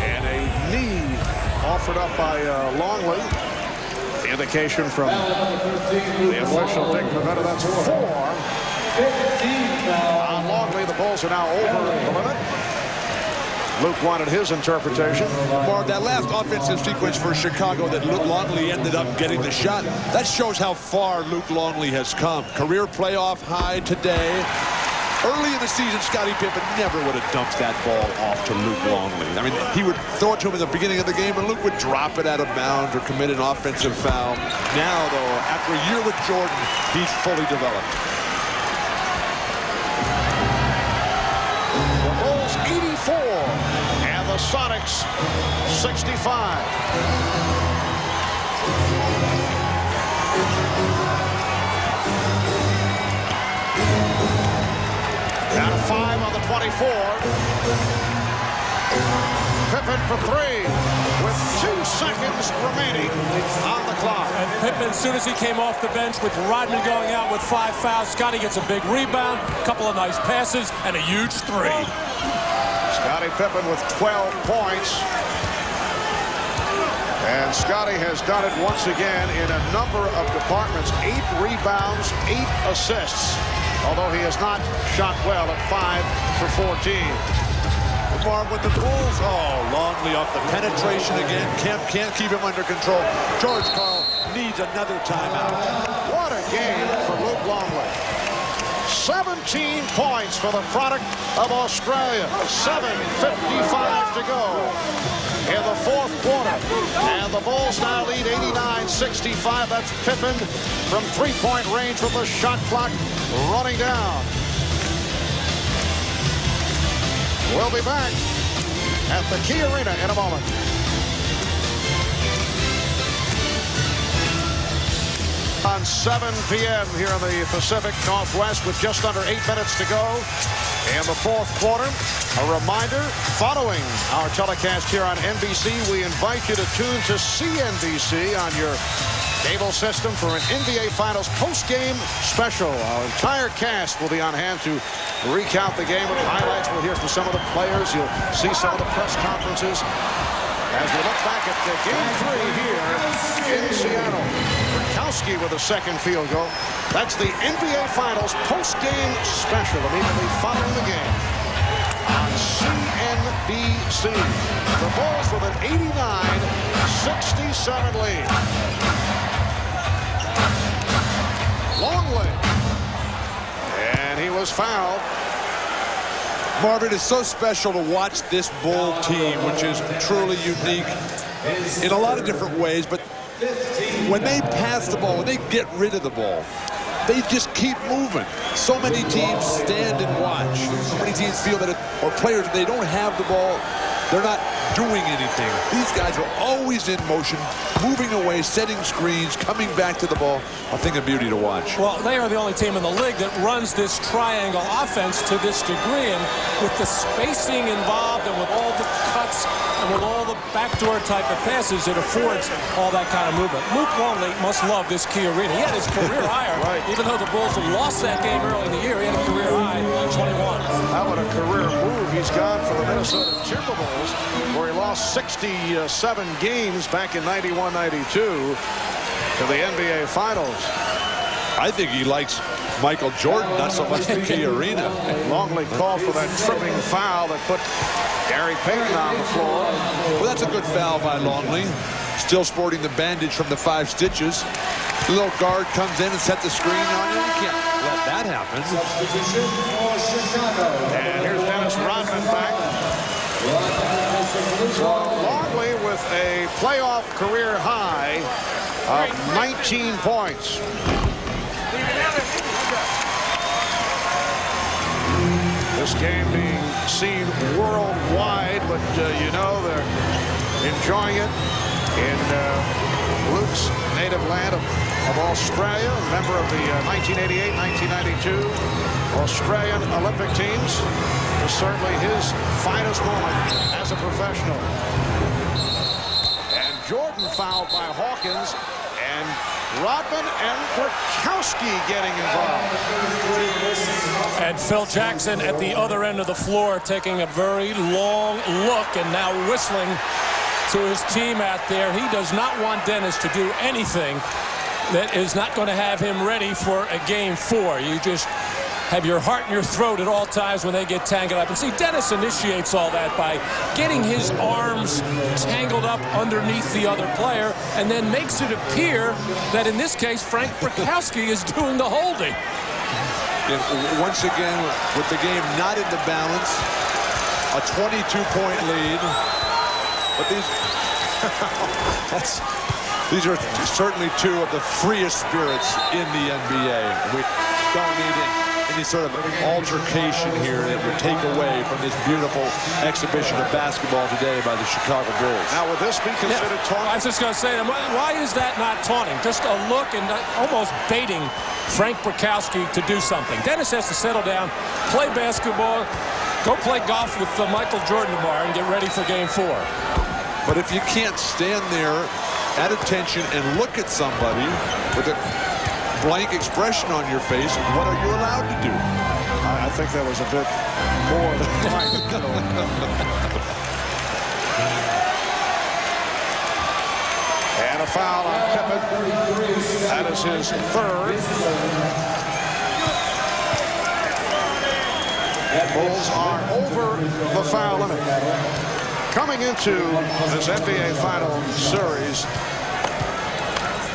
And a knee offered up by Longley. Indication from the official Dick Pavetta. That's 4. On Longley, the Bulls are now over the limit. Luke wanted his interpretation. Marv, that last offensive sequence for Chicago that Luke Longley ended up getting the shot, that shows how far Luke Longley has come. Career playoff high today. Early in the season, Scottie Pippen never would have dumped that ball off to Luke Longley. I mean, he would throw it to him in the beginning of the game, and Luke would drop it out of bounds or commit an offensive foul. Now, though, after a year with Jordan, he's fully developed. The Bulls 84 and the Sonics 65. Down to 5 on the 24. Pippen for 3 with 2 seconds remaining on the clock. And Pippen, as soon as he came off the bench with Rodman going out with 5 fouls, Scottie gets a big rebound, a couple of nice passes, and a huge 3. Scottie Pippen with 12 points. And Scottie has done it once again in a number of departments. 8 rebounds, 8 assists. Although he has not shot well at 5 for 14. Marv, with the Bulls, Longley off the penetration again. Kemp can't keep him under control. George Karl needs another timeout. What a game for Luke Longley. 17 points for the product of Australia. 7:55 to go in the fourth quarter. And the Bulls now lead 89-65. That's Pippen from three-point range with the shot clock running down. We'll be back at the Key Arena in a moment. On 7 p.m. here in the Pacific Northwest with just under 8 minutes to go in the fourth quarter. A reminder, following our telecast here on NBC, we invite you to tune to CNBC on your cable system for an NBA Finals post-game special. Our entire cast will be on hand to recount the game with highlights. We'll hear from some of the players. You'll see some of the press conferences as we look back at Game 3 here in Seattle. Kurkowski with a second field goal. That's the NBA Finals post-game special immediately following the game on CNBC. The Bulls with an 89-67 lead. Longley. And he was fouled. Marvin, it's so special to watch this Bull team, which is truly unique in a lot of different ways. But when they pass the ball, when they get rid of the ball, they just keep moving. So many teams stand and watch. So many teams feel that or players, they don't have the ball, they're not doing anything. These guys are always in motion, moving away, setting screens, coming back to the ball. A thing of beauty to watch. Well, they are the only team in the league that runs this triangle offense to this degree, and with the spacing involved and with all the cuts and with all the backdoor type of passes, it affords all that kind of movement. Luke Longley must love this Key Arena. He had his career higher, right. Even though the Bulls had lost that game early in the year, he had a career How about a career move he's gone for the Minnesota Timberwolves, where he lost 67 games back in 91-92 to the NBA Finals. I think he likes Michael Jordan, not so much the Key Arena. Longley called for that tripping foul that put Gary Payton on the floor. Well, that's a good foul by Longley. Still sporting the bandage from the 5 stitches. The little guard comes in and sets the screen on you. You can't let that happen. And here's Dennis Rodman back. So Longley with a playoff career high of 19 points. This game being seen worldwide, but you know they're enjoying it in Luke's native land of Australia, a member of the 1988-1992 Australian Olympic teams. It was certainly his finest moment as a professional. And Jordan fouled by Hawkins, and Rodman and Burkowski getting involved. And Phil Jackson at the other end of the floor taking a very long look and now whistling to his team out there. He does not want Dennis to do anything that is not going to have him ready for a game 4. You just have your heart in your throat at all times when they get tangled up. And see, Dennis initiates all that by getting his arms tangled up underneath the other player and then makes it appear that in this case Frank Burkowski is doing the holding. And once again, with the game not in the balance, a 22-point lead. But these are certainly 2 of the freest spirits in the NBA. We don't need any sort of altercation here that would take away from this beautiful exhibition of basketball today by the Chicago Bulls. Now, would this be considered taunting? I was just going to say, why is that not taunting? Just a look and almost baiting Frank Burkowski to do something. Dennis has to settle down, play basketball, go play golf with Michael Jordan tomorrow and get ready for game 4. But if you can't stand there at attention and look at somebody with a blank expression on your face, what are you allowed to do? I think that was a bit more than blank. And a foul on Pippen. That is his 3rd. Bulls are over the foul limit. Coming into this NBA Final Series,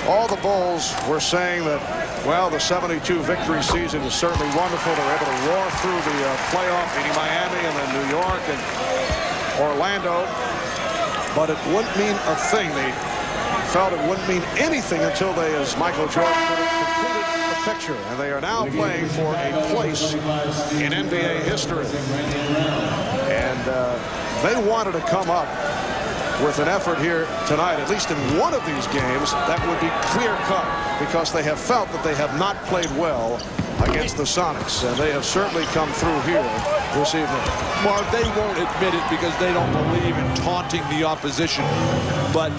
all the Bulls were saying that, well, the 72 victory season is certainly wonderful. They're able to roar through the playoff, beating Miami and then New York and Orlando. But it wouldn't mean a thing. They felt it wouldn't mean anything until they, as Michael Jordan put it, completed the picture. And they are now playing for a place in NBA history. And they wanted to come up with an effort here tonight, at least in one of these games, that would be clear-cut, because they have felt that they have not played well against the Sonics, and they have certainly come through here this evening. Well, they won't admit it because they don't believe in taunting the opposition, but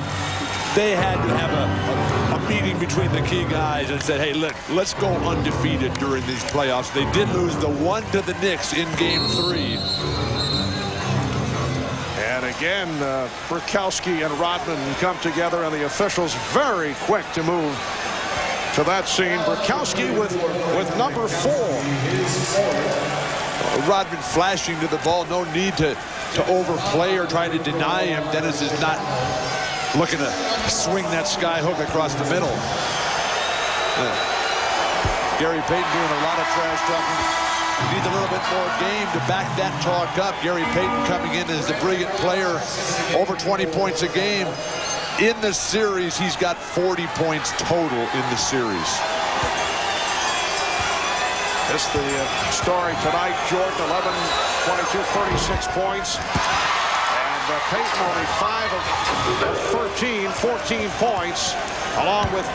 they had to have a meeting between the key guys and said, hey, look, let's go undefeated during these playoffs. They did lose the 1 to the Knicks in game 3. And again, Burkowski and Rodman come together, and the officials very quick to move to that scene. Burkowski with number 4. Rodman flashing to the ball. No need to overplay or try to deny him. Dennis is not looking to swing that sky hook across the middle. Gary Payton doing a lot of trash talking. Needs a little bit more game to back that talk up. Gary Payton coming in as a brilliant player, over 20 points a game. In the series, he's got 40 points total in the series. This is the story tonight. Jordan, 11, 22, 36 points. And Payton only 5 of 13, 14 points, along with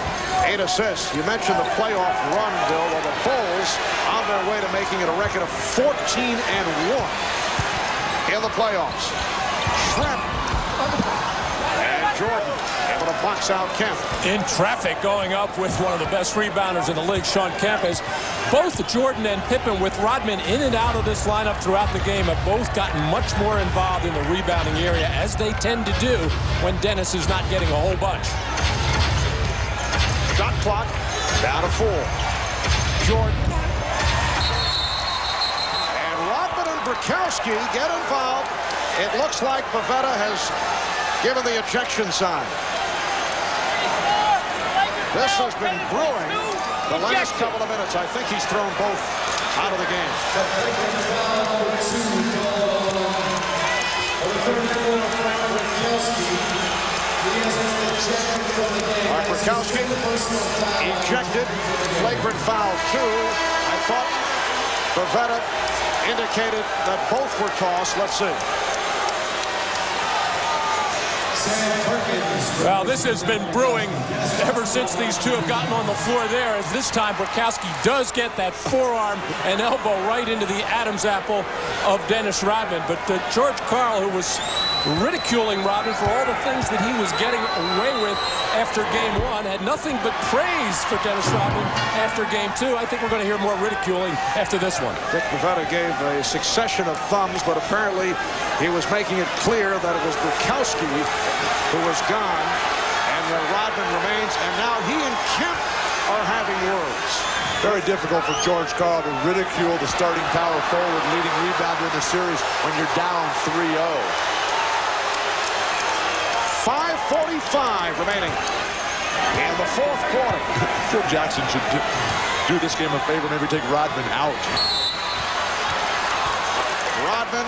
8 assists. You mentioned the playoff run, Bill, where the Bulls on their way to making it a record of 14-1 in the playoffs. Shrimp and Jordan in able to box out Kemp. In traffic going up with one of the best rebounders in the league, Shawn Kemp, as both Jordan and Pippen, with Rodman in and out of this lineup throughout the game, have both gotten much more involved in the rebounding area, as they tend to do when Dennis is not getting a whole bunch. Shot clock down to 4. Jordan. And Rodman and Bukowski get involved. It looks like Pavetta has given the ejection sign. This has been brewing the last couple of minutes. I think he's thrown both out of the game. Mark Bukowski ejected. Flagrant foul 2. I thought Pavetta indicated that both were tossed. Let's see. Well, this has been brewing ever since these two have gotten on the floor there, as this time Bukowski does get that forearm and elbow right into the Adam's apple of Dennis Rodman. But George Karl, who was ridiculing Rodman for all the things that he was getting away with after Game 1, had nothing but praise for Dennis Rodman after Game 2. I think we're going to hear more ridiculing after this one. Dick Pavetta gave a succession of thumbs, but apparently he was making it clear that it was Bukowski who was gone, and Rodman remains, and now he and Kemp are having words. Very difficult for George Karl to ridicule the starting power forward, leading rebounder in the series when you're down 3-0. 5:45 remaining in the 4th quarter. Phil Jackson should do this game a favor, maybe take Rodman out. Rodman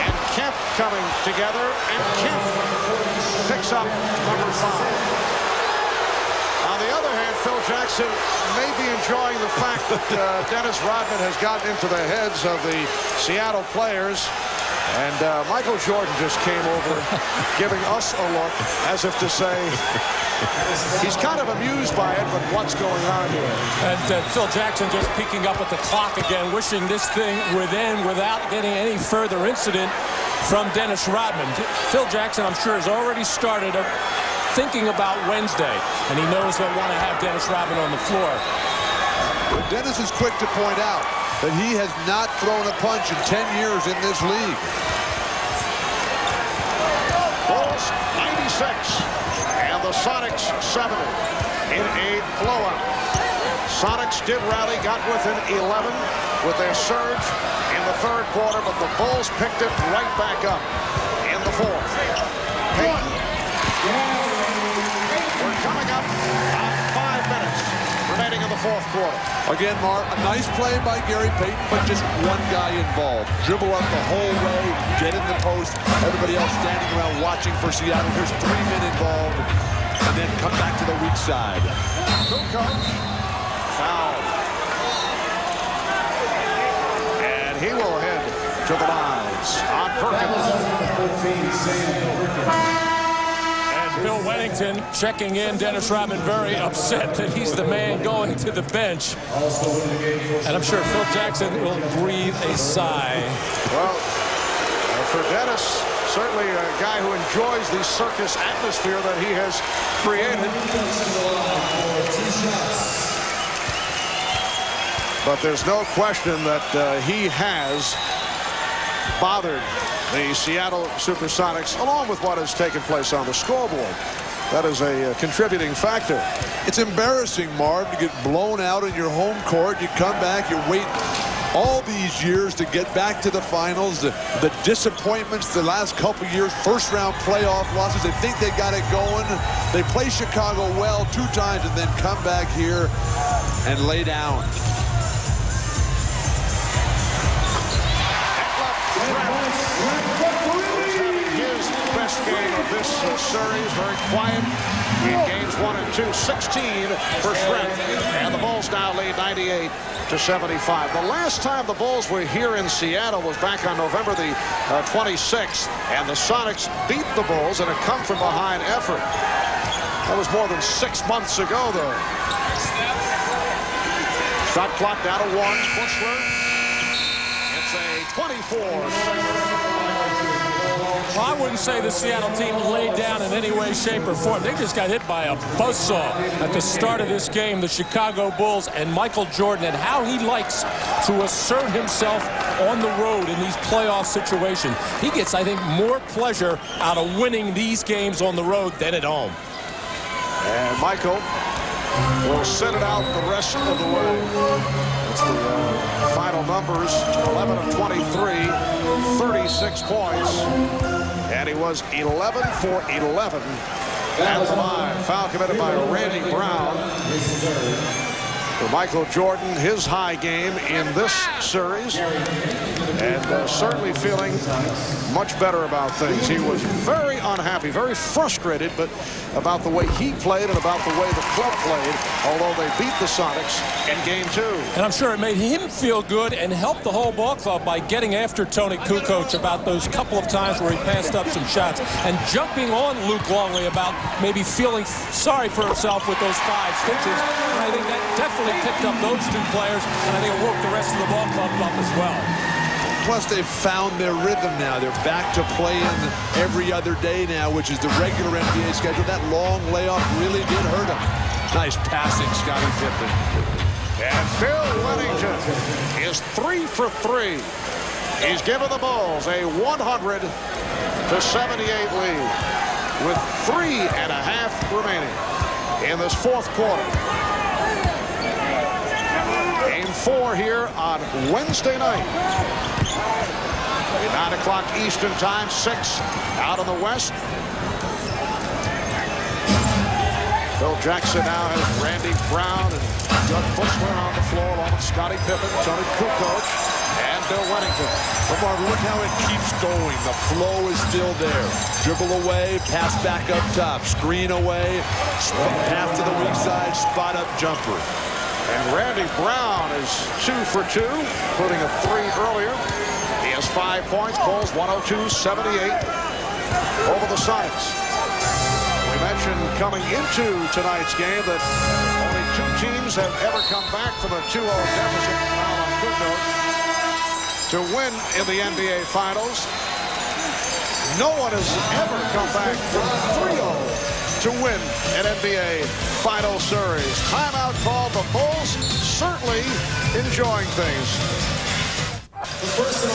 and Kemp coming together, and Kemp picks up number 5. On the other hand, Phil Jackson may be enjoying the fact that Dennis Rodman has gotten into the heads of the Seattle players. And Michael Jordan just came over giving us a look as if to say he's kind of amused by it, but what's going on here? And Phil Jackson just peeking up at the clock again, wishing this thing would end without getting any further incident from Dennis Rodman. Phil Jackson, I'm sure, has already started thinking about Wednesday, and he knows they'll want to have Dennis Rodman on the floor. But Dennis is quick to point out that he has not thrown a punch in 10 years in this league. Bulls 96 and the Sonics 70 in a blowout. Sonics did rally, got within 11 with their surge in the 3rd quarter, but the Bulls picked it right back up in the 4th. Payton. We're coming up on 5 minutes remaining in the 4th quarter. Again, Mark, a nice play by Gary Payton, but just one guy involved. Dribble up the whole way, get in the post. Everybody else standing around watching for Seattle. Here's 3 men involved, and then come back to the weak side. Kukoc, foul. And he will head to the lines on Perkins. Bill Wennington checking in. Dennis Rodman very upset that he's the man going to the bench. And I'm sure Phil Jackson will breathe a sigh. Well, for Dennis, certainly a guy who enjoys the circus atmosphere that he has created. But there's no question that he has bothered the Seattle Supersonics, along with what has taken place on the scoreboard. That is a contributing factor. It's embarrassing, Marv, to get blown out in your home court. You come back, you wait all these years to get back to the finals. The disappointments the last couple years, first-round playoff losses. They think they got it going. They play Chicago well 2 times and then come back here and lay down. Game of this series, very quiet in games 1 and 2. 16 for Trent, and the Bulls now lead 98-75. The last time the Bulls were here in Seattle was back on November the 26th, and the Sonics beat the Bulls in a come-from-behind effort. That was more than 6 months ago, though. Shot clock down to 1. Bushler. It's a 24-second Well, I wouldn't say the Seattle team laid down in any way, shape, or form. They just got hit by a buzzsaw at the start of this game, the Chicago Bulls, and Michael Jordan, and how he likes to assert himself on the road in these playoff situations. He gets, I think, more pleasure out of winning these games on the road than at home. And Michael will set it out the rest of the way. It's the final numbers, 11 of 23, 36 points. And he was 11 for 11 at the line. Foul committed by Randy Brown. For Michael Jordan, his high game in this series, and certainly feeling much better about things. He was very unhappy, very frustrated, but about the way he played and about the way the club played, although they beat the Sonics in Game 2. And I'm sure it made him feel good and helped the whole ball club by getting after Tony Kukoc about those couple of times where he passed up some shots and jumping on Luke Longley about maybe feeling sorry for himself with those 5 stitches. And I think that definitely picked up those 2 players, and I think it woke the rest of the ball club up as well. Plus, they've found their rhythm now. They're back to playing every other day now, which is the regular NBA schedule. That long layoff really did hurt them. Nice passing, Scottie Pippen. And Bill Wennington is 3 for 3. He's given the Bulls a 100-78 lead with 3.5 remaining in this fourth quarter. Game 4 here on Wednesday night. 9 o'clock Eastern time, 6 out in the West. Phil Jackson now has Randy Brown and Doug Bushler on the floor, along with Scottie Pippen, Tony Kukoc, and Bill Wennington. But Mark, look how it keeps going. The flow is still there. Dribble away, pass back up top, screen away, pass to the weak side, spot up jumper. And Randy Brown is 2 for 2, including a 3 earlier. He has 5 points. Bulls 102-78 over the Sonics. We mentioned coming into tonight's game that only 2 teams have ever come back from a 2-0 deficit to win in the NBA Finals. No one has ever come back from 3-0 to win an NBA Final Series. Timeout called. The Bulls certainly enjoying things.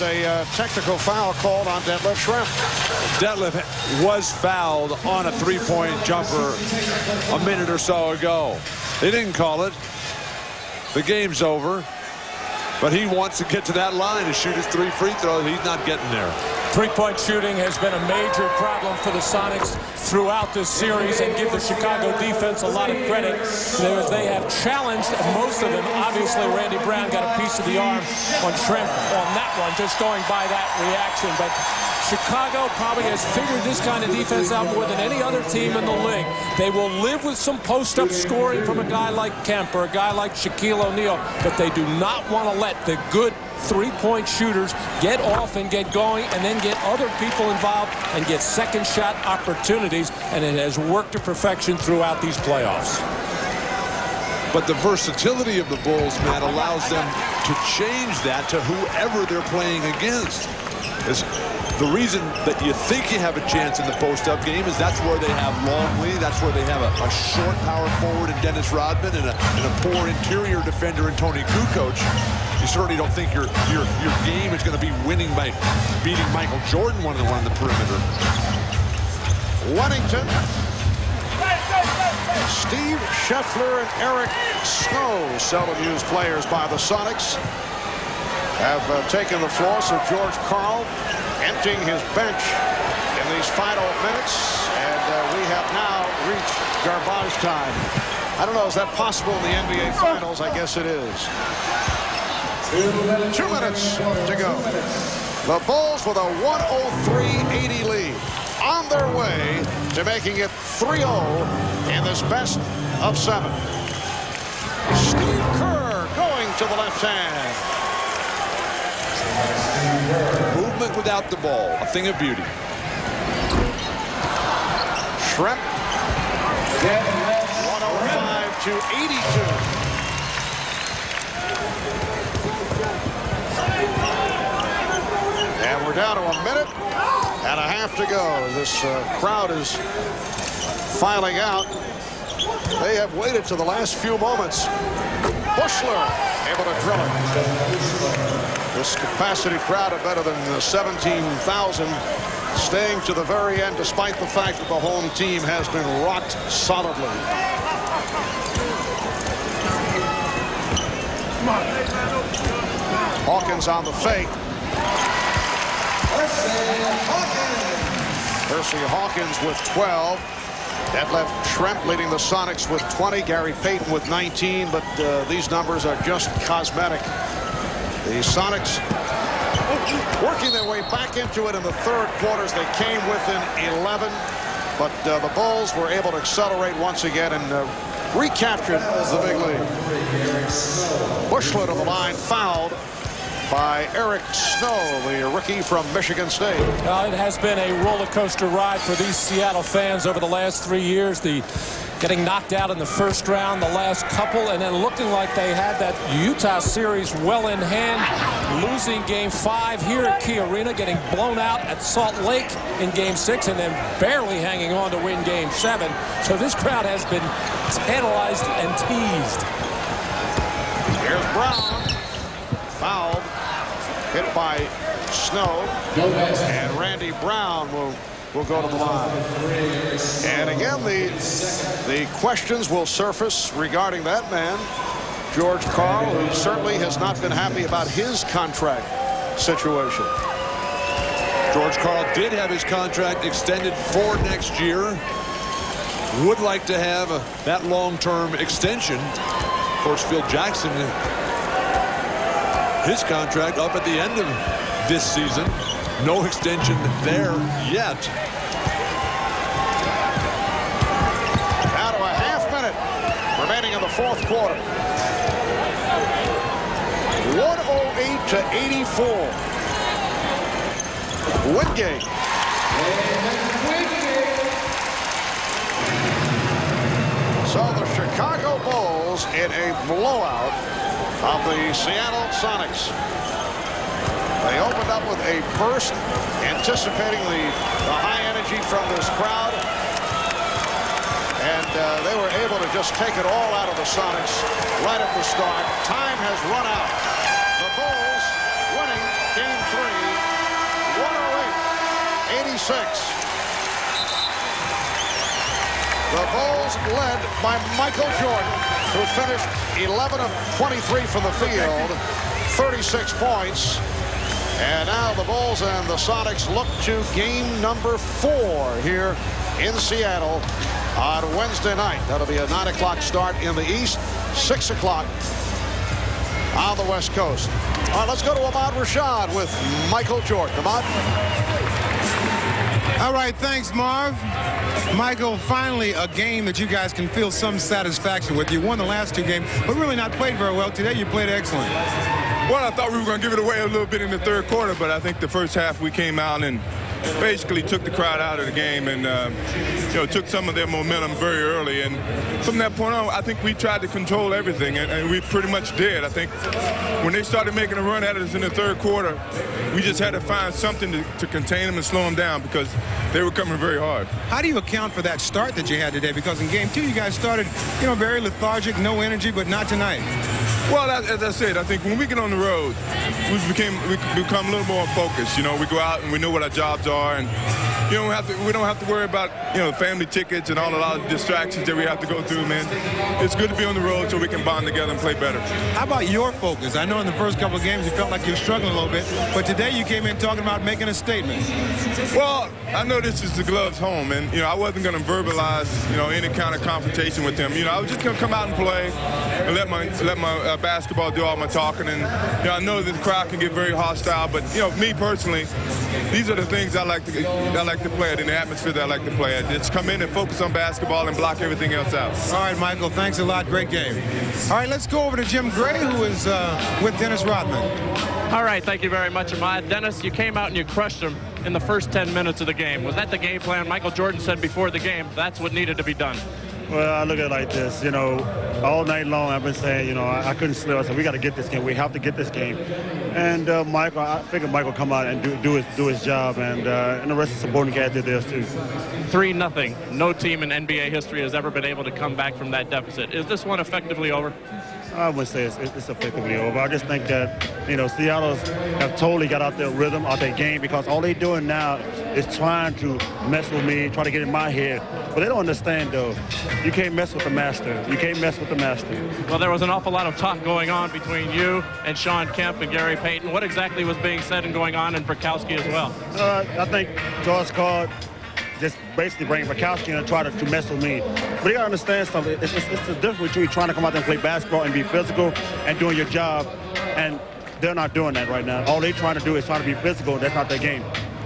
A technical foul called on Detlef Schrempf. Detlef was fouled on a 3-point jumper a minute or so ago. They didn't call it. The game's over. But he wants to get to that line and shoot his 3 free throws. He's not getting there. 3-point shooting has been a major problem for the Sonics throughout this series, and give the Chicago defense a lot of credit. They have challenged most of them. Obviously, Randy Brown got a piece of the arm on Schrempf on that one, just going by that reaction. But Chicago probably has figured this kind of defense out more than any other team in the league. They will live with some post-up scoring from a guy like Kemp or a guy like Shaquille O'Neal, but they do not want to let the good 3-point shooters get off and get going and then get other people involved and get second shot opportunities, and it has worked to perfection throughout these playoffs. But the versatility of the Bulls, Matt, allows them to change that to whoever they're playing against. The reason that you think you have a chance in the post-up game is that's where they have Longley, that's where they have a short power forward in Dennis Rodman and a poor interior defender in Tony Kukoc. You certainly don't think your game is going to be winning by beating Michael Jordan one-on-one on the perimeter. Wennington, Steve Scheffler, and Eric Snow, seldom used players by the Sonics, have taken the floor. So George Karl emptying his bench in these final minutes, and we have now reached garbage time. I don't know, is that possible in the NBA Finals? I guess it is. 2 minutes to go. The Bulls with a 103-80 lead, on their way to making it 3-0 in this best of 7. Steve Kerr going to the left hand. Movement without the ball, a thing of beauty. Schrempf, 105-82. And we're down to a minute And a half to go. This crowd is filing out. They have waited to the last few moments. Buechler able to drill it. This capacity crowd of better than 17,000 staying to the very end despite the fact that the home team has been rocked solidly. Hawkins on the fake. Percy Hawkins with 12. That left Schrempf leading the Sonics with 20. Gary Payton with 19. But these numbers are just cosmetic. The Sonics working their way back into it in the third quarters. They came within 11. But the Bulls were able to accelerate once again and recaptured the big lead. Buechler to the line, fouled by Eric Snow, the rookie from Michigan State. It has been a roller coaster ride for these Seattle fans over the last 3 years. Getting knocked out in the first round, the last couple, and then looking like they had that Utah series well in hand, losing Game 5 here at Key Arena, getting blown out at Salt Lake in Game 6, and then barely hanging on to win Game 7. So this crowd has been tantalized and teased. Here's Brown, fouled, hit by Snow, and Randy Brown will go to the line. And again, the questions will surface regarding that man, George Karl, who certainly has not been happy about his contract situation. George Karl did have his contract extended for next year. Would like to have that long-term extension. Of course, Phil Jackson, his contract up at the end of this season. No extension there yet. Now to a half minute remaining in the fourth quarter. 108 to 84. Wingate. So the Chicago Bulls in a blowout of the Seattle Sonics. They opened up with a burst, anticipating the high energy from this crowd. And they were able to just take it all out of the Sonics right at the start. Time has run out. The Bulls winning Game 3, 108-86. The Bulls led by Michael Jordan, who finished 11 of 23 from the field, 36 points. And now the Bulls and the Sonics look to game number 4 here in Seattle on Wednesday night. That'll be a 9 o'clock start in the East, 6 o'clock on the West Coast. All right, let's go to Ahmad Rashad with Michael Jordan. Ahmad. All right, thanks, Marv. Michael, finally a game that you guys can feel some satisfaction with. You won the last 2 games, but really not played very well. Today you played excellent. Well, I thought we were going to give it away a little bit in the third quarter, but I think the first half we came out and basically took the crowd out of the game and, took some of their momentum very early. And from that point on, I think we tried to control everything, and we pretty much did. I think when they started making a run at us in the third quarter, we just had to find something to contain them and slow them down because they were coming very hard. How do you account for that start that you had today? Because in Game 2, you guys started, very lethargic, no energy, but not tonight. Well, as I said, I think when we get on the road, we become a little more focused. We go out and we know what our jobs are, and we don't have to worry about family tickets and a lot of distractions that we have to go through, man. It's good to be on the road so we can bond together and play better. How about your focus? I know in the first couple of games you felt like you were struggling a little bit, but today you came in talking about making a statement. Well, I know this is the Gloves home, and I wasn't going to verbalize any kind of confrontation with them. I was just going to come out and play and let my basketball do all my talking. And I know that the crowd can get very hostile, but me personally, these are the things I like to play at, in the atmosphere that I like to play at. Just come in and focus on basketball and block everything else out. All right, Michael, thanks a lot. Great game. All right, let's go over to Jim Gray, who is with Dennis Rodman. All right, thank you very much, Ahmad. Dennis, you came out and you crushed them in the first 10 minutes of the game. Was that the game plan? Michael Jordan said before the game that's what needed to be done. Well, I look at it like this, you know, all night long I've been saying, you know, I couldn't sleep. I said, we got to get this game. We have to get this game. And Michael, I figured Michael would come out and do his job, and the rest of the supporting cast did theirs too. 3-0. No team in NBA history has ever been able to come back from that deficit. Is this one effectively over? I wouldn't say it's effectively over. I just think that, you know, Seattle have totally got out their rhythm, out their game, because all they're doing now is trying to mess with me, try to get in my head. But they don't understand, though. You can't mess with the master. You can't mess with the master. Well, there was an awful lot of talk going on between you and Shawn Kemp and Gary Payton. What exactly was being said and going on in Bukowski as well? I think George Karl just basically bring Bukowski in and try to mess with me. But you gotta understand something. It's the difference between trying to come out there and play basketball and be physical and doing your job, and they're not doing that right now. All they're trying to do is trying to be physical. That's not their game.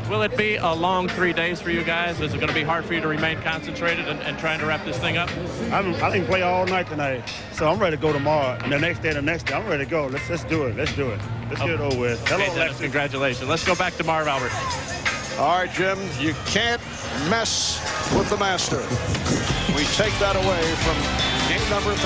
Will it be a long 3 days for you guys? Is it going to be hard for you to remain concentrated and trying to wrap this thing up? I didn't play all night tonight, so I'm ready to go tomorrow. And the next day, I'm ready to go. Let's do it. Let's do it. Let's get it over with. Hello, okay, Dennis, congratulations. Let's go back to Marv Albert. All right, Jim, you can't mess with the master. We take that away from game number 3.